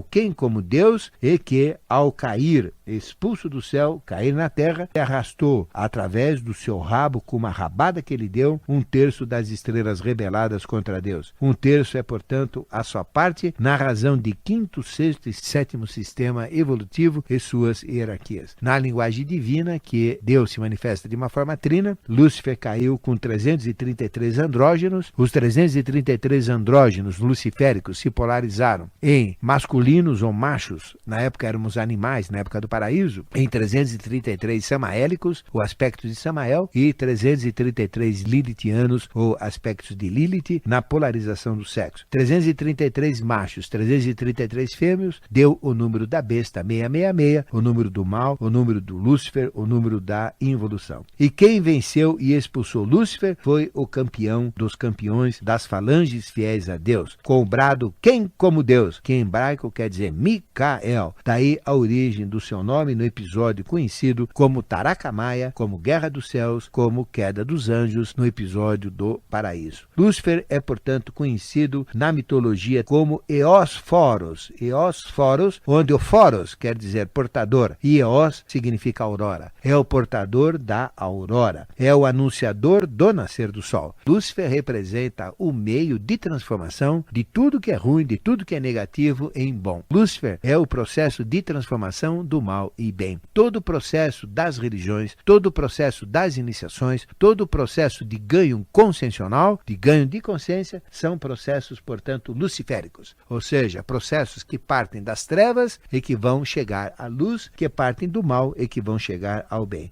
quem como Deus, e que ao cair, expulso do céu, cair na terra, arrastou através do seu rabo, com uma rabada que ele deu, um terço das estrelas estrelas rebeladas contra Deus. 1/3 é, portanto, a sua parte na razão de 5º, 6º e 7º sistema evolutivo e suas hierarquias. Na linguagem divina, que Deus se manifesta de uma forma trina, Lúcifer caiu com 333 andrógenos. Os 333 andrógenos luciféricos se polarizaram em masculinos ou machos, na época éramos animais, na época do paraíso, em 333 samaélicos, ou aspectos de Samael, e 333 lilithianos, ou aspectos de Lilith, na polarização do sexo. 333 machos, 333 fêmeos, deu o número da besta 666, o número do mal, o número do Lúcifer, o número da involução. E quem venceu e expulsou Lúcifer foi o campeão dos campeões das falanges fiéis a Deus, com o brado "Quem como Deus?", que em hebraico quer dizer Micael. Daí a origem do seu nome no episódio conhecido como Taracamaia, como Guerra dos Céus, como Queda dos Anjos, no episódio do Paraíso. Lúcifer é, portanto, conhecido na mitologia como Eos-Foros. Eos-Foros, onde o Foros quer dizer portador e Eos significa aurora. É o portador da aurora. É o anunciador do nascer do sol. Lúcifer representa o meio de transformação de tudo que é ruim, de tudo que é negativo em bom. Lúcifer é o processo de transformação do mal e bem. Todo o processo das religiões, todo o processo das iniciações, todo o processo de ganho consciencial, de ganho de consciência, são processos, portanto, luciféricos. Ou seja, processos que partem das trevas e que vão chegar à luz, que partem do mal e que vão chegar ao bem.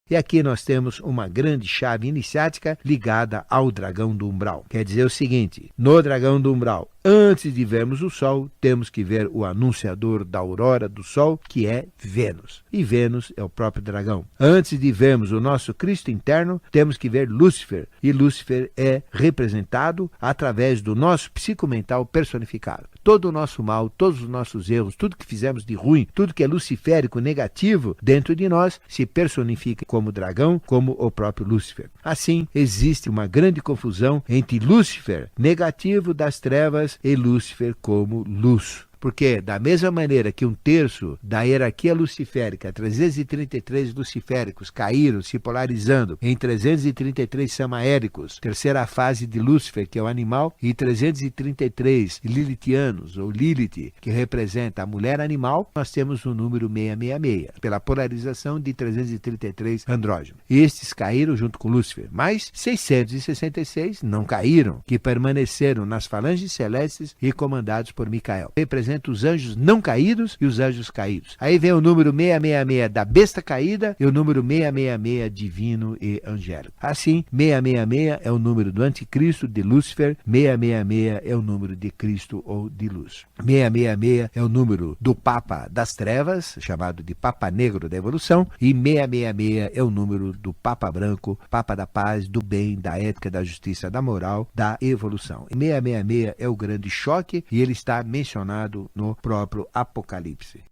E aqui nós temos uma grande chave iniciática ligada ao dragão do umbral. Quer dizer o seguinte: no dragão do umbral, antes de vermos o sol, temos que ver o anunciador da aurora do sol, que é Vênus. E Vênus é o próprio dragão. Antes de vermos o nosso Cristo interno, temos que ver Lúcifer. E Lúcifer é representado através do nosso psicomental personificado. Todo o nosso mal, todos os nossos erros, tudo que fizemos de ruim, tudo que é luciférico, negativo, dentro de nós, se personifica como dragão, como o próprio Lúcifer. Assim, existe uma grande confusão entre Lúcifer, negativo das trevas, e Lúcifer como luz. Porque, da mesma maneira que 1/3 da hierarquia luciférica, 333 luciféricos caíram, se polarizando em 333 samaéricos, terceira fase de Lúcifer, que é o animal, e 333 lilithianos, ou Lilith, que representa a mulher animal, nós temos o número 666, pela polarização de 333 andrógenos. Estes caíram junto com Lúcifer, mas 666 não caíram, que permaneceram nas falanges celestes e comandados por Micael. Representa os anjos não caídos e os anjos caídos. Aí vem o número 666 da besta caída e o número 666 divino e angélico. Assim, 666 é o número do anticristo, de Lúcifer, 666 é o número de Cristo ou de luz. 666 é o número do Papa das Trevas, chamado de Papa Negro da Evolução, e 666 é o número do Papa Branco, Papa da Paz, do Bem, da Ética, da Justiça, da Moral, da Evolução. 666 é o grande choque e ele está mencionado no próprio Apocalipse.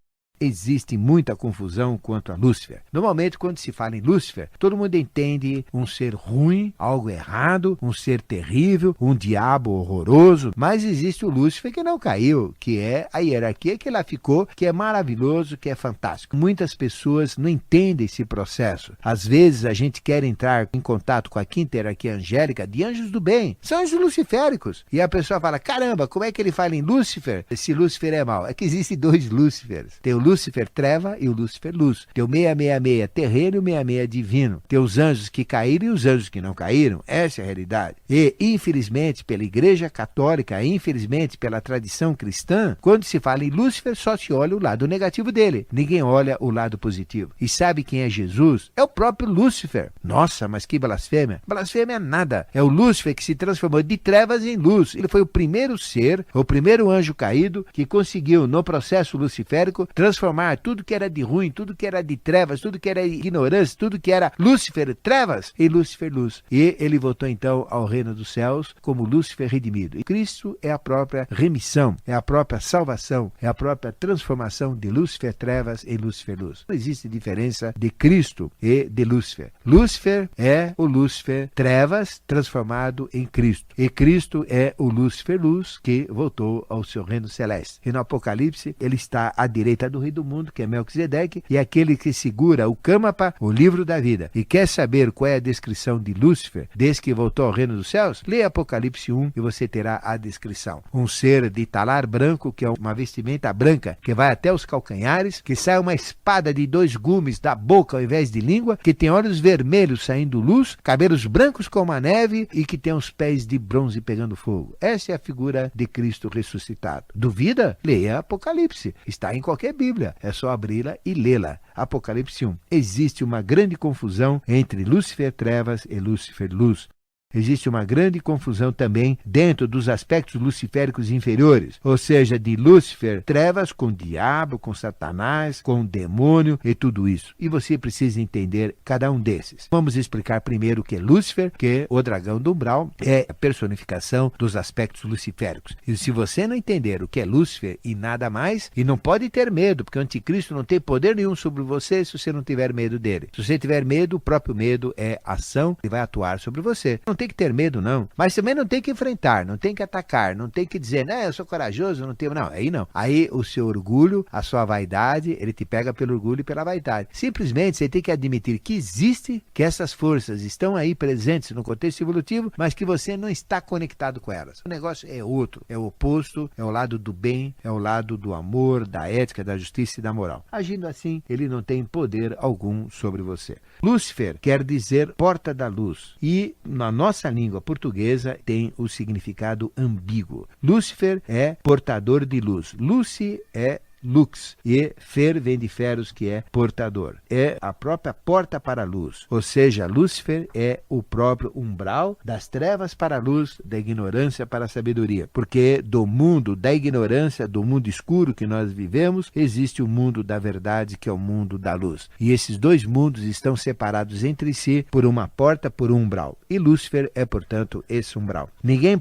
Existe muita confusão quanto a Lúcifer. Normalmente, quando se fala em Lúcifer, todo mundo entende um ser ruim, algo errado, um ser terrível, um diabo horroroso. Mas existe o Lúcifer que não caiu, que é a hierarquia que lá ficou, que é maravilhoso, que é fantástico. Muitas pessoas não entendem esse processo. Às vezes, a gente quer entrar em contato com a quinta hierarquia angélica de anjos do bem. São anjos luciféricos. E a pessoa fala, caramba, como é que ele fala em Lúcifer? Se Lúcifer é mau. É que existem dois Lúcifers. Tem o Lúcifer treva e o Lúcifer luz. Tem o 666 terreno e o 66 divino. Tem os anjos que caíram e os anjos que não caíram. Essa é a realidade. E, infelizmente, pela Igreja Católica, infelizmente, pela tradição cristã, quando se fala em Lúcifer, só se olha o lado negativo dele. Ninguém olha o lado positivo. E sabe quem é Jesus? É o próprio Lúcifer. Nossa, mas que blasfêmia. Blasfêmia é nada. É o Lúcifer que se transformou de trevas em luz. Ele foi o primeiro ser, o primeiro anjo caído, que conseguiu, no processo luciférico, transformar tudo que era de ruim, tudo que era de trevas, tudo que era ignorância, tudo que era Lúcifer, trevas, em Lúcifer, luz. E ele voltou então ao reino dos céus como Lúcifer redimido. E Cristo é a própria remissão, é a própria salvação, é a própria transformação de Lúcifer, trevas em Lúcifer, luz. Não existe diferença de Cristo e de Lúcifer. Lúcifer é o Lúcifer, trevas, transformado em Cristo. E Cristo é o Lúcifer, luz, que voltou ao seu reino celeste. E no Apocalipse, ele está à direita do rei do mundo, que é Melquisedeque, e aquele que segura o Câmapa, o livro da vida. E quer saber qual é a descrição de Lúcifer, desde que voltou ao reino dos céus? Leia Apocalipse 1 e você terá a descrição. Um ser de talar branco, que é uma vestimenta branca, que vai até os calcanhares, que sai uma espada de 2 gumes da boca ao invés de língua, que tem olhos vermelhos saindo luz, cabelos brancos como a neve e que tem os pés de bronze pegando fogo. Essa é a figura de Cristo ressuscitado. Duvida? Leia Apocalipse. Está em qualquer Bíblia. É só abri-la e lê-la. Apocalipse 1. Existe uma grande confusão entre Lúcifer trevas e Lúcifer luz. Existe uma grande confusão também dentro dos aspectos luciféricos inferiores, ou seja, de Lúcifer, trevas com o diabo, com Satanás, com o demônio e tudo isso. E você precisa entender cada um desses. Vamos explicar primeiro o que é Lúcifer, que o dragão do umbral é a personificação dos aspectos luciféricos. E se você não entender o que é Lúcifer e nada mais, e não pode ter medo, porque o anticristo não tem poder nenhum sobre você se você não tiver medo dele. Se você tiver medo, o próprio medo é ação e vai atuar sobre você. Não tem que ter medo, não. Mas também não tem que enfrentar, não tem que atacar, não tem que dizer, eu sou corajoso, não tenho. Não, aí não. Aí o seu orgulho, a sua vaidade, ele te pega pelo orgulho e pela vaidade. Simplesmente você tem que admitir que existe, que essas forças estão aí presentes no contexto evolutivo, mas que você não está conectado com elas. O negócio é outro, é o oposto, é o lado do bem, é o lado do amor, da ética, da justiça e da moral. Agindo assim, ele não tem poder algum sobre você. Lúcifer quer dizer porta da luz. E na nossa língua portuguesa tem o significado ambíguo. Lúcifer é portador de luz. Luci é lux, e fer vem de feros, que é portador. É a própria porta para a luz. Ou seja, Lúcifer é o próprio umbral das trevas para a luz, da ignorância para a sabedoria. Porque do mundo da ignorância, do mundo escuro que nós vivemos, existe o mundo da verdade, que é o mundo da luz. E esses dois mundos estão separados entre si por uma porta, por um umbral. E Lúcifer é, portanto, esse umbral. Ninguém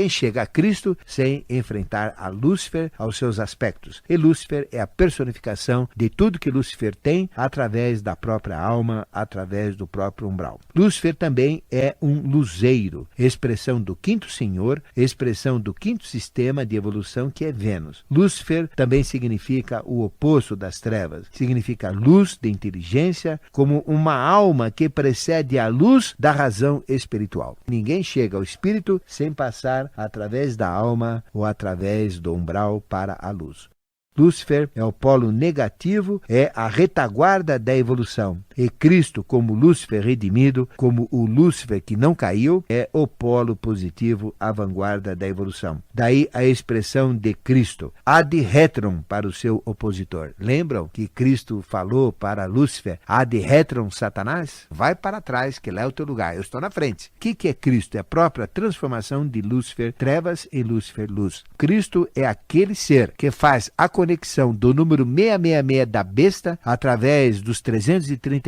chega a Cristo sem enfrentar a Lúcifer aos seus aspectos. E Lúcifer é a personificação de tudo que Lúcifer tem através da própria alma, através do próprio umbral. Lúcifer também é um luzeiro, expressão do quinto senhor, expressão do quinto sistema de evolução, que é Vênus. Lúcifer também significa o oposto das trevas, significa luz de inteligência, como uma alma que precede a luz da razão espiritual. Ninguém chega ao espírito sem passar através da alma ou através do umbral para a luz. Lúcifer é o polo negativo, é a retaguarda da evolução. E Cristo, como Lúcifer redimido, como o Lúcifer que não caiu, é o polo positivo, a vanguarda da evolução. Daí a expressão de Cristo, ad retrum, para o seu opositor. Lembram que Cristo falou para Lúcifer, ad retrum Satanás? Vai para trás, que lá é o teu lugar, eu estou na frente. O que é Cristo? É a própria transformação de Lúcifer trevas em Lúcifer luz. Cristo é aquele ser que faz a conexão do número 666 da besta através dos 333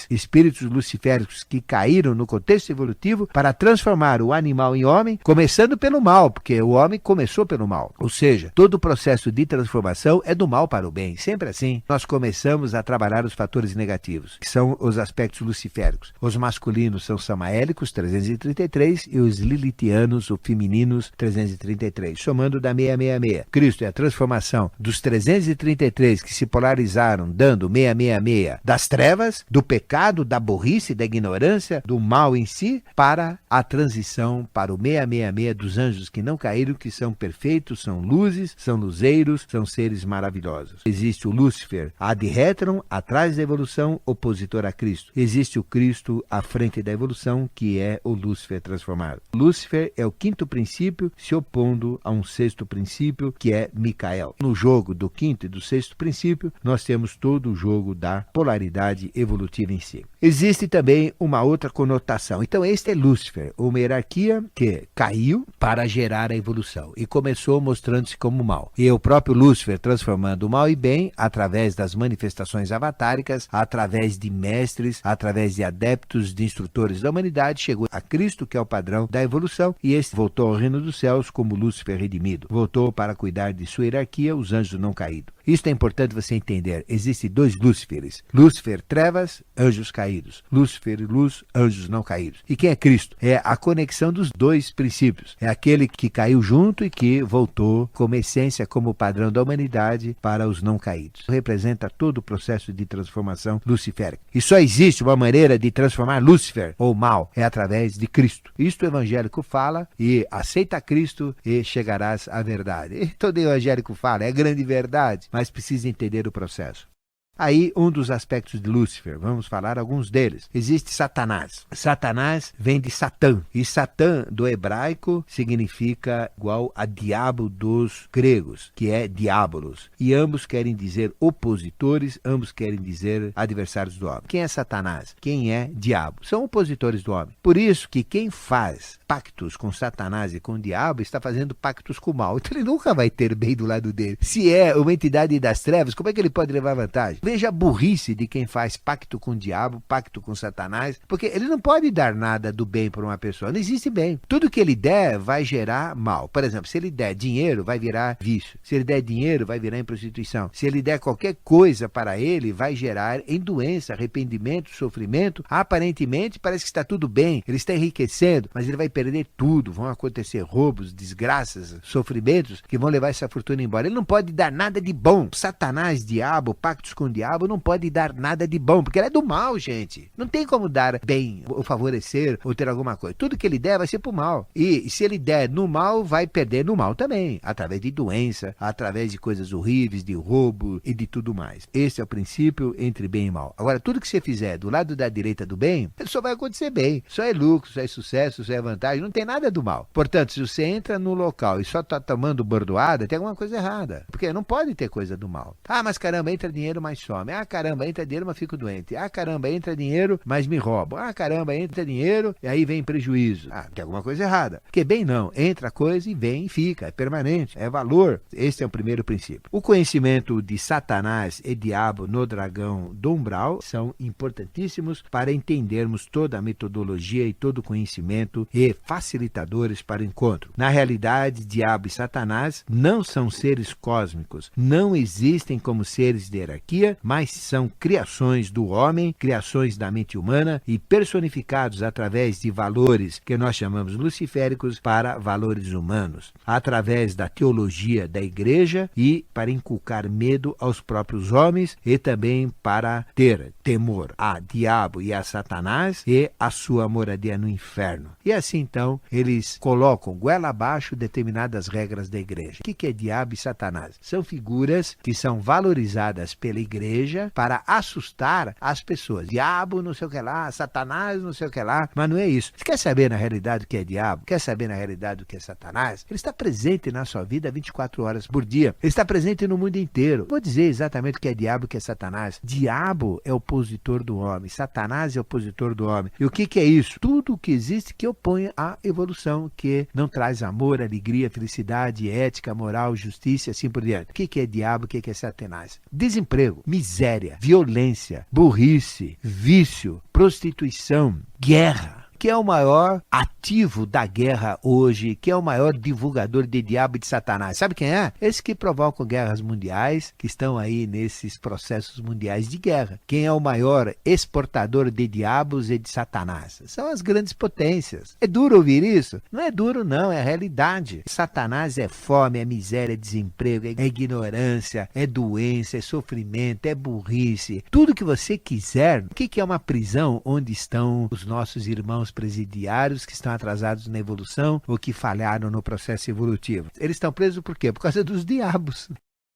espíritos luciféricos que caíram no contexto evolutivo para transformar o animal em homem, começando pelo mal, porque o homem começou pelo mal. Ou seja, todo o processo de transformação é do mal para o bem, sempre assim. Nós começamos a trabalhar os fatores negativos, que são os aspectos luciféricos. Os masculinos são samaélicos, 333, e os lilitianos, ou femininos, 333, somando da 666. Cristo é a transformação dos 333 que se polarizaram, dando 666 das trevas, do pecado, da burrice, da ignorância, do mal em si, para a transição para o 666 dos anjos que não caíram, que são perfeitos, são luzes, são luzeiros, são seres maravilhosos. Existe o Lúcifer ad retrum, atrás da evolução, opositor a Cristo. Existe o Cristo à frente da evolução, que é o Lúcifer transformado. Lúcifer é o quinto princípio, se opondo a um sexto princípio, que é Micael. No jogo do quinto e do sexto princípio, nós temos todo o jogo da polaridade evolutiva em si. Existe também uma outra conotação. Então, este é Lúcifer, uma hierarquia que caiu para gerar a evolução e começou mostrando-se como mal. E o próprio Lúcifer transformando o mal e bem através das manifestações avatáricas, através de mestres, através de adeptos, de instrutores da humanidade, chegou a Cristo, que é o padrão da evolução, e este voltou ao reino dos céus como Lúcifer redimido. Voltou para cuidar de sua hierarquia, os anjos não caídos. Isso é importante você entender. Existem dois Lúciferes. Lúcifer, trevas, anjos caídos. Lúcifer, luz, anjos não caídos. E quem é Cristo? É a conexão dos dois princípios. É aquele que caiu junto e que voltou como essência, como padrão da humanidade para os não caídos. Representa todo o processo de transformação luciférica. E só existe uma maneira de transformar Lúcifer, ou mal, é através de Cristo. Isto o evangélico fala, e aceita Cristo e chegarás à verdade. E todo evangélico fala, é grande verdade, mas precisa entender o processo. Aí, um dos aspectos de Lúcifer, vamos falar alguns deles. Existe Satanás. Satanás vem de Satã. E Satã, do hebraico, significa igual a diabo dos gregos, que é diabolos. E ambos querem dizer opositores, ambos querem dizer adversários do homem. Quem é Satanás? Quem é diabo? São opositores do homem. Por isso que quem faz pactos com Satanás e com o diabo está fazendo pactos com o mal. Então ele nunca vai ter bem do lado dele. Se é uma entidade das trevas, como é que ele pode levar vantagem? Veja a burrice de quem faz pacto com o diabo, pacto com Satanás, porque ele não pode dar nada do bem para uma pessoa, não existe bem. Tudo que ele der vai gerar mal. Por exemplo, se ele der dinheiro, vai virar vício. Se ele der dinheiro, vai virar em prostituição. Se ele der qualquer coisa para ele, vai gerar em doença, arrependimento, sofrimento. Aparentemente, parece que está tudo bem, ele está enriquecendo, mas ele vai perder tudo. Vão acontecer roubos, desgraças, sofrimentos que vão levar essa fortuna embora. Ele não pode dar nada de bom. Satanás, diabo, pactos com o diabo não pode dar nada de bom, porque ele é do mal, gente. Não tem como dar bem, ou favorecer, ou ter alguma coisa. Tudo que ele der vai ser pro mal. E se ele der no mal, vai perder no mal também, através de doença, através de coisas horríveis, de roubo e de tudo mais. Esse é o princípio entre bem e mal. Agora, tudo que você fizer do lado da direita do bem, só vai acontecer bem. Só é lucro, só é sucesso, só é vantagem, não tem nada do mal. Portanto, se você entra no local e só tá tomando bordoada, tem alguma coisa errada. Porque não pode ter coisa do mal. Ah, mas caramba, entra dinheiro, mas some. Ah, caramba, entra dinheiro, mas fico doente. Ah, caramba, entra dinheiro, mas me roubam. Ah, caramba, entra dinheiro e aí vem prejuízo. Ah, tem alguma coisa errada. Porque bem não, entra coisa e vem e fica, é permanente, é valor. Esse é o primeiro princípio. O conhecimento de Satanás e diabo no dragão do umbral são importantíssimos para entendermos toda a metodologia e todo o conhecimento e facilitadores para o encontro. Na realidade, diabo e Satanás não são seres cósmicos, não existem como seres de hierarquia, mas são criações do homem, criações da mente humana e personificados através de valores que nós chamamos luciféricos para valores humanos, através da teologia da igreja e para inculcar medo aos próprios homens e também para ter temor a diabo e a Satanás e a sua moradia no inferno. E assim então eles colocam goela abaixo determinadas regras da igreja. O que é diabo e Satanás? São figuras que são valorizadas pela igreja para assustar as pessoas. Diabo não sei o que lá, Satanás não sei o que lá, mas não é isso. Você quer saber na realidade o que é diabo? Quer saber na realidade o que é Satanás? Ele está presente na sua vida 24 horas por dia. Ele está presente no mundo inteiro. Vou dizer exatamente o que é diabo e o que é Satanás. Diabo é opositor do homem. Satanás é opositor do homem. E o que é isso? Tudo o que existe que opõe à evolução, que não traz amor, alegria, felicidade, ética, moral, justiça e assim por diante. O que é diabo? O que é Satanás? Desemprego, miséria, violência, burrice, vício, prostituição, guerra. Que é o maior ativo da guerra hoje, que é o maior divulgador de diabo e de Satanás. Sabe quem é? Esses que provocam guerras mundiais, que estão aí nesses processos mundiais de guerra. Quem é o maior exportador de diabos e de Satanás? São as grandes potências. É duro ouvir isso? Não é duro não, é a realidade. Satanás é fome, é miséria, é desemprego, é ignorância, é doença, é sofrimento, é burrice. Tudo que você quiser. O que é uma prisão onde estão os nossos irmãos presidiários que estão atrasados na evolução ou que falharam no processo evolutivo? Eles estão presos por quê? Por causa dos diabos.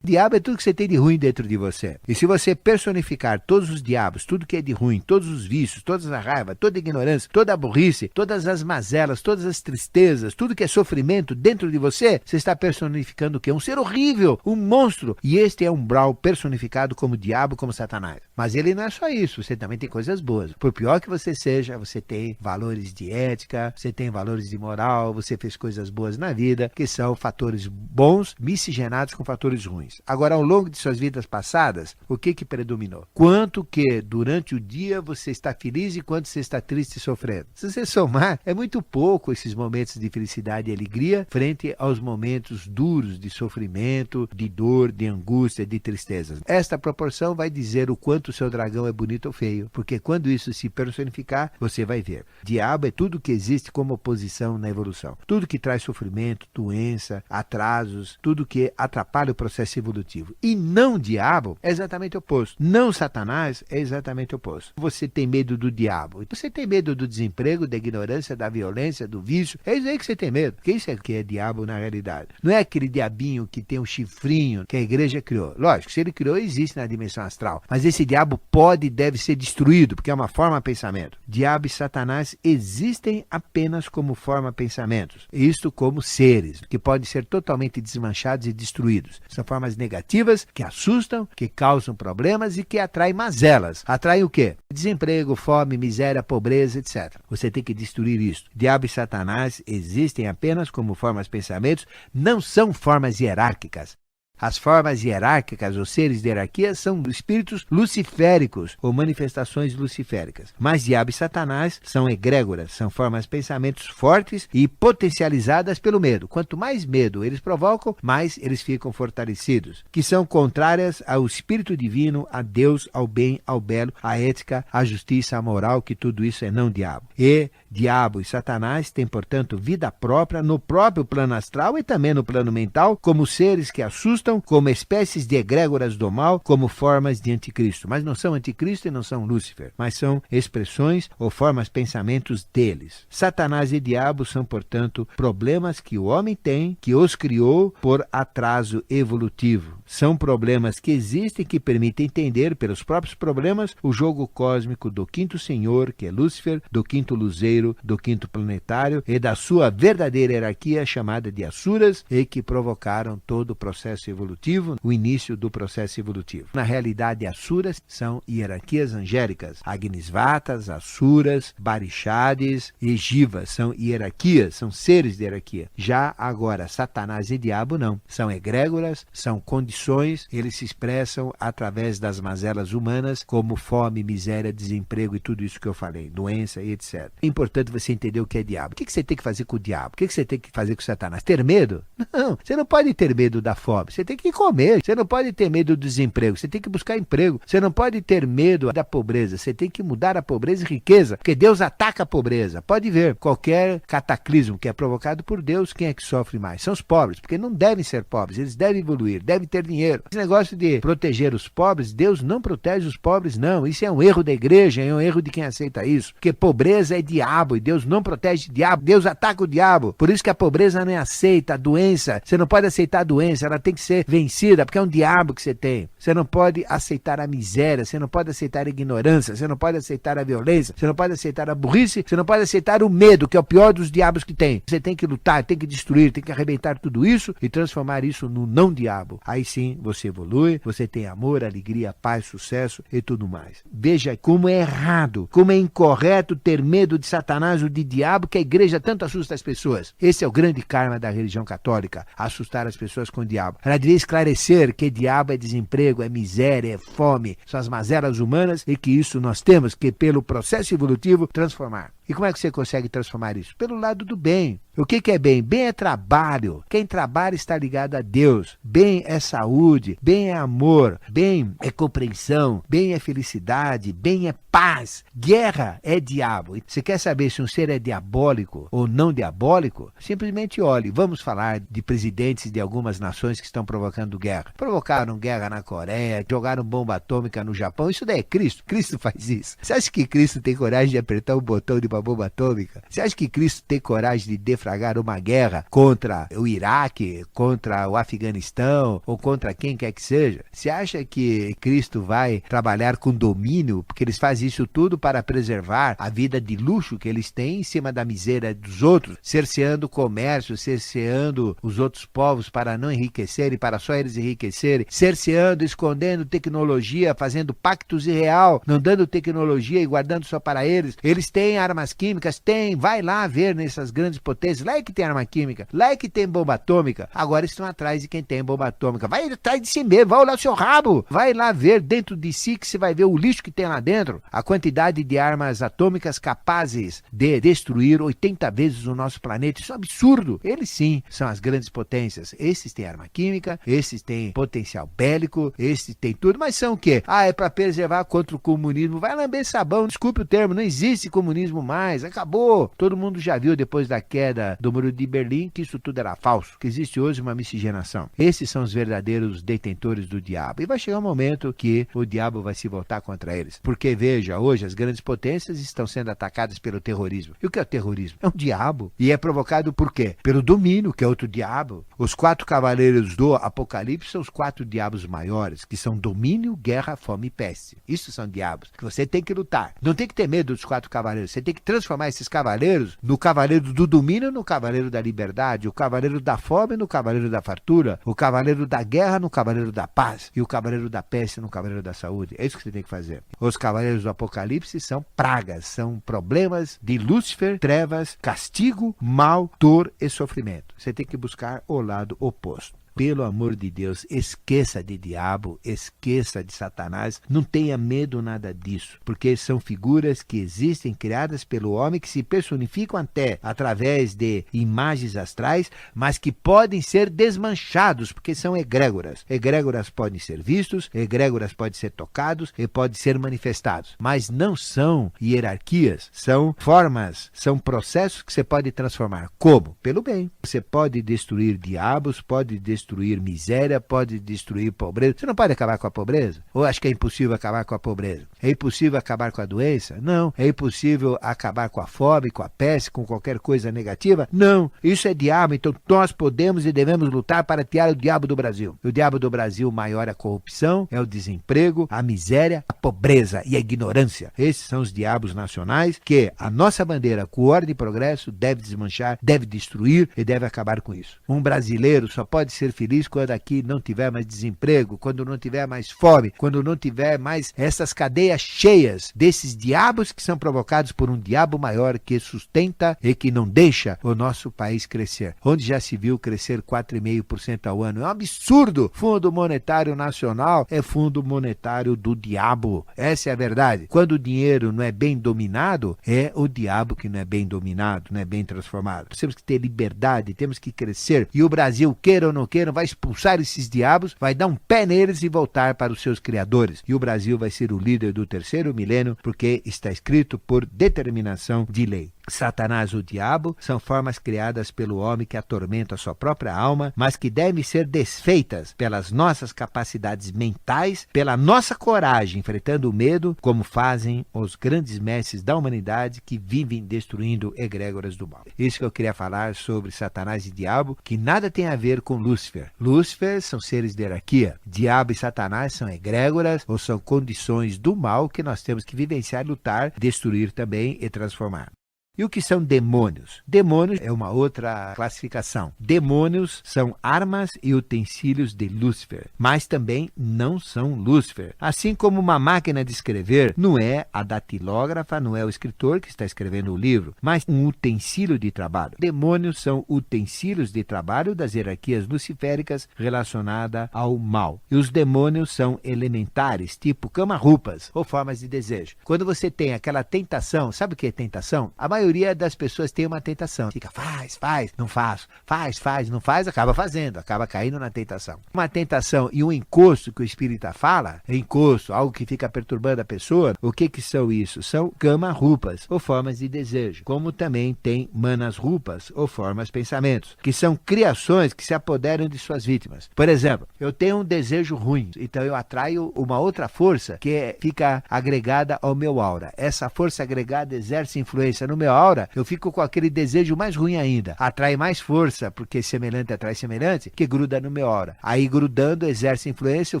Diabo é tudo que você tem de ruim dentro de você. E se você personificar todos os diabos, tudo que é de ruim, todos os vícios, toda a raiva, toda a ignorância, toda a burrice, todas as mazelas, todas as tristezas, tudo que é sofrimento dentro de você, você está personificando o quê? Um ser horrível, um monstro. E este é um umbral personificado como diabo, como Satanás. Mas ele não é só isso, você também tem coisas boas. Por pior que você seja, você tem valores de ética, você tem valores de moral, você fez coisas boas na vida, que são fatores bons miscigenados com fatores ruins. depois. Agora, ao longo de suas vidas passadas, o que predominou? Quanto que durante o dia você está feliz e quanto você está triste e sofrendo? Se você somar, é muito pouco esses momentos de felicidade e alegria frente aos momentos duros de sofrimento, de dor, de angústia, de tristeza. Esta proporção vai dizer o quanto o seu dragão é bonito ou feio, porque quando isso se personificar, você vai ver. Diabo é tudo que existe como oposição na evolução. Tudo que traz sofrimento, doença, atrasos, tudo que atrapalha o processo evolutivo. E não diabo é exatamente o oposto. Não Satanás é exatamente o oposto. Você tem medo do diabo. Você tem medo do desemprego, da ignorância, da violência, do vício. É isso aí que você tem medo. Porque isso é que é diabo na realidade. Não é aquele diabinho que tem um chifrinho que a igreja criou. Lógico, se ele criou, existe na dimensão astral. Mas esse diabo pode e deve ser destruído, porque é uma forma de pensamento. Diabo e Satanás existem apenas como forma de pensamentos. Isto como seres, que podem ser totalmente desmanchados e destruídos. São formas negativas que assustam, que causam problemas e que atraem mazelas. Atraem o quê? Desemprego, fome, miséria, pobreza, etc. Você tem que destruir isso. Diabo e Satanás existem apenas como formas de pensamentos, não são formas hierárquicas. As formas hierárquicas, os seres de hierarquia, são espíritos luciféricos ou manifestações luciféricas. Mas diabo e Satanás são egrégoras, são formas de pensamentos fortes e potencializadas pelo medo. Quanto mais medo eles provocam, mais eles ficam fortalecidos, que são contrárias ao espírito divino, a Deus, ao bem, ao belo, à ética, à justiça, à moral, que tudo isso é não diabo. E diabo e Satanás têm, portanto, vida própria no próprio plano astral e também no plano mental, como seres que assustam, como espécies de egrégoras do mal, como formas de anticristo. Mas não são anticristo e não são Lúcifer, mas são expressões ou formas, pensamentos deles. Satanás e diabo são, portanto, problemas que o homem tem, que os criou por atraso evolutivo. São problemas que existem, que permitem entender, pelos próprios problemas, o jogo cósmico do quinto senhor, que é Lúcifer, do quinto luzeiro, do quinto planetário e da sua verdadeira hierarquia, chamada de Asuras, e que provocaram todo o processo evolutivo, o início do processo evolutivo. Na realidade, Asuras são hierarquias angélicas. Agnisvatas, Asuras, Barixades e Jivas são hierarquias, são seres de hierarquia. Já agora, Satanás e diabo não. São egrégoras, são condições, eles se expressam através das mazelas humanas, como fome, miséria, desemprego e tudo isso que eu falei, doença e etc. É importante você entender o que é diabo. O que você tem que fazer com o diabo? O que você tem que fazer com Satanás? Ter medo? Não, você não pode ter medo da fome. Você tem que comer. Você não pode ter medo do desemprego. Você tem que buscar emprego. Você não pode ter medo da pobreza. Você tem que mudar a pobreza em riqueza, porque Deus ataca a pobreza. Pode ver, qualquer cataclismo que é provocado por Deus, quem é que sofre mais? São os pobres, porque não devem ser pobres. Eles devem evoluir, devem ter dinheiro. Esse negócio de proteger os pobres, Deus não protege os pobres, não. Isso é um erro da igreja, é um erro de quem aceita isso. Porque pobreza é diabo e Deus não protege o diabo. Deus ataca o diabo. Por isso que a pobreza não é aceita, a doença. Você não pode aceitar a doença, ela tem que ser vencida, porque é um diabo que você tem. Você não pode aceitar a miséria, você não pode aceitar a ignorância, você não pode aceitar a violência, você não pode aceitar a burrice, você não pode aceitar o medo, que é o pior dos diabos que tem. Você tem que lutar, tem que destruir, tem que arrebentar tudo isso e transformar isso no não diabo. Aí sim, você evolui, você tem amor, alegria, paz, sucesso e tudo mais. Veja como é errado, como é incorreto ter medo de Satanás ou de diabo, que a igreja tanto assusta as pessoas. Esse é o grande karma da religião católica, assustar as pessoas com o diabo. Ela deveria esclarecer que diabo é desemprego, é miséria, é fome, são as mazelas humanas e que isso nós temos que, pelo processo evolutivo, transformar. E como é que você consegue transformar isso? Pelo lado do bem. O que é bem? Bem é trabalho. Quem trabalha está ligado a Deus. Bem é saúde, bem é amor, bem é compreensão, bem é felicidade, bem é paz. Guerra é diabo. Você quer saber se um ser é diabólico ou não diabólico? Simplesmente olhe. Vamos falar de presidentes de algumas nações que estão provocando guerra. Provocaram guerra na Coreia, jogaram bomba atômica no Japão. Isso daí é Cristo. Cristo faz isso. Você acha que Cristo tem coragem de apertar o botão de uma bomba atômica? Você acha que Cristo tem coragem de deflagrar uma guerra contra o Iraque, contra o Afeganistão ou contra quem quer que seja? Você acha que Cristo vai trabalhar com domínio? Porque eles fazem isso tudo para preservar a vida de luxo que eles têm em cima da miséria dos outros, cerceando o comércio, cerceando os outros povos para não enriquecerem, para só eles enriquecerem, cerceando, escondendo tecnologia, fazendo pactos irreal, não dando tecnologia e guardando só para eles. Eles têm armas armas químicas? Tem, vai lá ver nessas grandes potências, lá é que tem arma química, lá é que tem bomba atômica. Agora estão atrás de quem tem bomba atômica. Vai atrás de si mesmo, vai olhar o seu rabo, vai lá ver dentro de si que você vai ver o lixo que tem lá dentro, a quantidade de armas atômicas capazes de destruir 80 vezes o nosso planeta. Isso é um absurdo. Eles sim são as grandes potências. Esses têm arma química, esses têm potencial bélico, esses têm tudo, mas são o quê? É para preservar contra o comunismo. Vai lamber sabão, desculpe o termo, não existe comunismo mais, acabou. Todo mundo já viu depois da queda do Muro de Berlim que isso tudo era falso, que existe hoje uma miscigenação. Esses são os verdadeiros detentores do diabo. E vai chegar um momento que o diabo vai se voltar contra eles. Porque, veja, hoje as grandes potências estão sendo atacadas pelo terrorismo. E o que é o terrorismo? É um diabo. E é provocado por quê? Pelo domínio, que é outro diabo. Os 4 cavaleiros do Apocalipse são os 4 diabos maiores, que são domínio, guerra, fome e peste. Isso são diabos que você tem que lutar. Não tem que ter medo dos 4 cavaleiros. Você tem que transformar esses cavaleiros no cavaleiro do domínio, no cavaleiro da liberdade, o cavaleiro da fome no cavaleiro da fartura, o cavaleiro da guerra no cavaleiro da paz e o cavaleiro da peste no cavaleiro da saúde. É isso que você tem que fazer. Os cavaleiros do Apocalipse são pragas, são problemas de Lúcifer, trevas, castigo, mal, dor e sofrimento. Você tem que buscar o lado oposto. Pelo amor de Deus, esqueça de diabo, esqueça de Satanás, não tenha medo nada disso, porque são figuras que existem, criadas pelo homem, que se personificam até através de imagens astrais, mas que podem ser desmanchados, porque são egrégoras. Egrégoras podem ser vistos, egrégoras podem ser tocados e podem ser manifestados, mas não são hierarquias, são formas, são processos que você pode transformar. Como? Pelo bem. Você pode destruir diabos, pode destruir miséria, pode destruir pobreza. Você não pode acabar com a pobreza? Ou acha que é impossível acabar com a pobreza? É impossível acabar com a doença? Não. É impossível acabar com a fome, com a peste, com qualquer coisa negativa? Não. Isso é diabo, então nós podemos e devemos lutar para tirar o diabo do Brasil. O diabo do Brasil maior é a corrupção, é o desemprego, a miséria, a pobreza e a ignorância. Esses são os diabos nacionais que a nossa bandeira, com ordem e progresso, deve desmanchar, deve destruir e deve acabar com isso. Um brasileiro só pode ser feliz quando aqui não tiver mais desemprego, quando não tiver mais fome, quando não tiver mais essas cadeias cheias desses diabos que são provocados por um diabo maior que sustenta e que não deixa o nosso país crescer. Onde já se viu crescer 4,5% ao ano? É um absurdo! Fundo Monetário Nacional é fundo monetário do diabo. Essa é a verdade. Quando o dinheiro não é bem dominado, é o diabo que não é bem dominado, não é bem transformado. Nós temos que ter liberdade, temos que crescer. E o Brasil, queira ou não queira, vai expulsar esses diabos, vai dar um pé neles e voltar para os seus criadores. E o Brasil vai ser o líder do 3º milênio, porque está escrito por determinação de lei. Satanás, o diabo, são formas criadas pelo homem que atormentam a sua própria alma, mas que devem ser desfeitas pelas nossas capacidades mentais, pela nossa coragem, enfrentando o medo, como fazem os grandes mestres da humanidade que vivem destruindo egrégoras do mal. Isso que eu queria falar sobre Satanás e diabo, que nada tem a ver com Lúcifer. Lúcifer são seres de hierarquia. Diabo e Satanás são egrégoras ou são condições do mal que nós temos que vivenciar, lutar, destruir também e transformar. E o que são demônios? Demônios é uma outra classificação. Demônios são armas e utensílios de Lúcifer, mas também não são Lúcifer. Assim como uma máquina de escrever não é a datilógrafa, não é o escritor que está escrevendo o livro, mas um utensílio de trabalho. Demônios são utensílios de trabalho das hierarquias luciféricas relacionadas ao mal. E os demônios são elementares, tipo cama-roupas ou formas de desejo. Quando você tem aquela tentação, sabe o que é tentação? A maioria das pessoas tem uma tentação. Fica, faz, não faço, faz, não faz, acaba fazendo, acaba caindo na tentação. Uma tentação e um encosto que o espírita fala, encosto, algo que fica perturbando a pessoa, o que são isso? São cama-roupas ou formas de desejo, como também tem manas-roupas ou formas pensamentos, que são criações que se apoderam de suas vítimas. Por exemplo, eu tenho um desejo ruim, então eu atraio uma outra força que fica agregada ao meu aura. Essa força agregada exerce influência no meu hora, eu fico com aquele desejo mais ruim ainda. Atrai mais força, porque semelhante atrai semelhante, que gruda no meu aura. Aí grudando, exerce influência, eu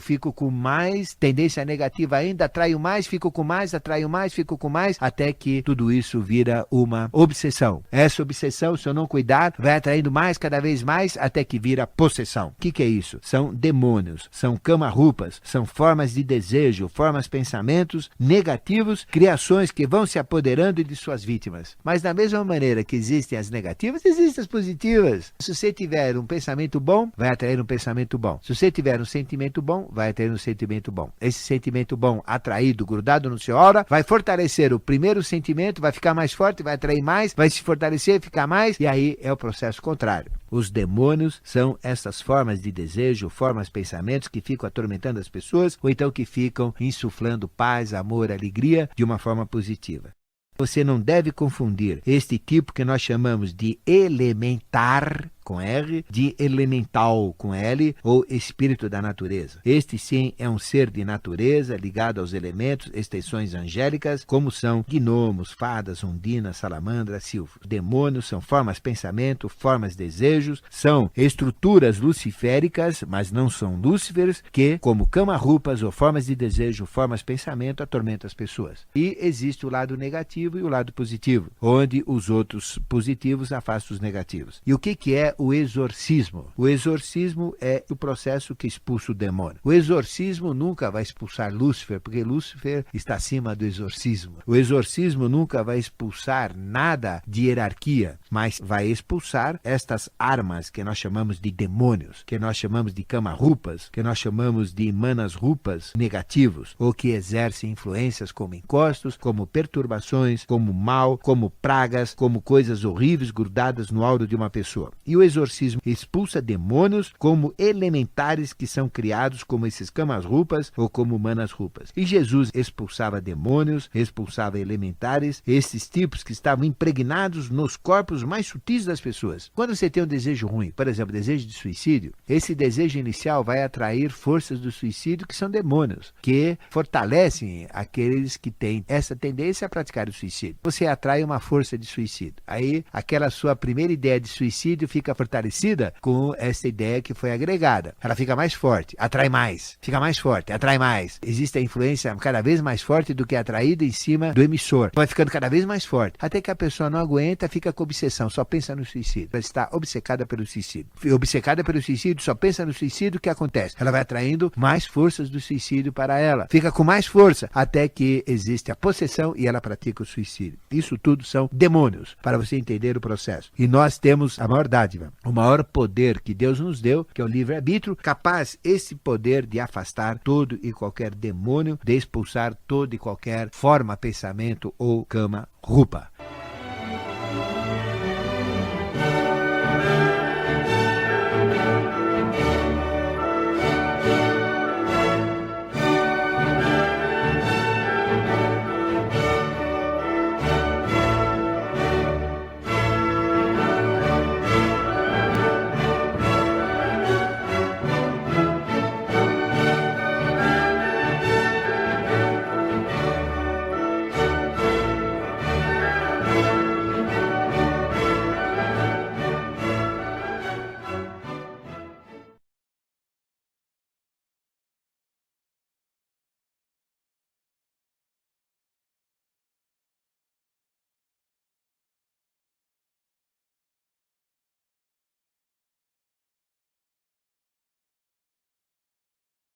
fico com mais tendência negativa ainda, atraio mais, fico com mais, atraio mais, fico com mais, até que tudo isso vira uma obsessão. Essa obsessão, se eu não cuidar, vai atraindo mais, cada vez mais, até que vira possessão. O que é isso? São demônios, são cama-rupas, são formas de desejo, formas, pensamentos negativos, criações que vão se apoderando de suas vítimas. Mas da mesma maneira que existem as negativas, existem as positivas. Se você tiver um pensamento bom, vai atrair um pensamento bom. Se você tiver um sentimento bom, vai atrair um sentimento bom. Esse sentimento bom atraído, grudado no seu aura, vai fortalecer o primeiro sentimento, vai ficar mais forte, vai atrair mais, vai se fortalecer, ficar mais, e aí é o processo contrário. Os demônios são essas formas de desejo, formas, pensamentos que ficam atormentando as pessoas, ou então que ficam insuflando paz, amor, alegria de uma forma positiva. Você não deve confundir este tipo que nós chamamos de elementar, com R, de elemental, com L, ou espírito da natureza. Este sim é um ser de natureza, ligado aos elementos, extensões angélicas, como são gnomos, fadas, ondinas, salamandras, silfos. Demônios são formas pensamento, formas desejos, são estruturas luciféricas, mas não são lúcifers, que, como cama-rupas ou formas de desejo, formas pensamento, atormentam as pessoas. E existe o lado negativo e o lado positivo, onde os outros positivos afastam os negativos. E o que é o exorcismo? O exorcismo é o processo que expulsa o demônio. O exorcismo nunca vai expulsar Lúcifer, porque Lúcifer está acima do exorcismo. O exorcismo nunca vai expulsar nada de hierarquia, mas vai expulsar estas armas que nós chamamos de demônios, que nós chamamos de cama-rupas, que nós chamamos de manas-rupas negativos, ou que exercem influências como encostos, como perturbações, como mal, como pragas, como coisas horríveis grudadas no aura de uma pessoa. E o exorcismo expulsa demônios como elementares que são criados como esses camas-rupas ou como manas-rupas. E Jesus expulsava demônios, expulsava elementares, esses tipos que estavam impregnados nos corpos mais sutis das pessoas. Quando você tem um desejo ruim, por exemplo, desejo de suicídio, esse desejo inicial vai atrair forças do suicídio que são demônios, que fortalecem aqueles que têm essa tendência a praticar o suicídio. Você atrai uma força de suicídio. Aí, aquela sua primeira ideia de suicídio fica fortalecida com essa ideia que foi agregada. Ela fica mais forte, atrai mais, fica mais forte, atrai mais. Existe a influência cada vez mais forte do que atraída em cima do emissor. Vai ficando cada vez mais forte, até que a pessoa não aguenta, fica com obsessão, só pensa no suicídio. Ela está obcecada pelo suicídio. Obcecada pelo suicídio, só pensa no suicídio, o que acontece? Ela vai atraindo mais forças do suicídio para ela. Fica com mais força, até que existe a possessão e ela pratica o suicídio. Isso tudo são demônios, para você entender o processo. E nós temos a maior dádiva, o maior poder que Deus nos deu, que é o livre-arbítrio, capaz esse poder de afastar todo e qualquer demônio, de expulsar toda e qualquer forma, pensamento ou cama-rupa.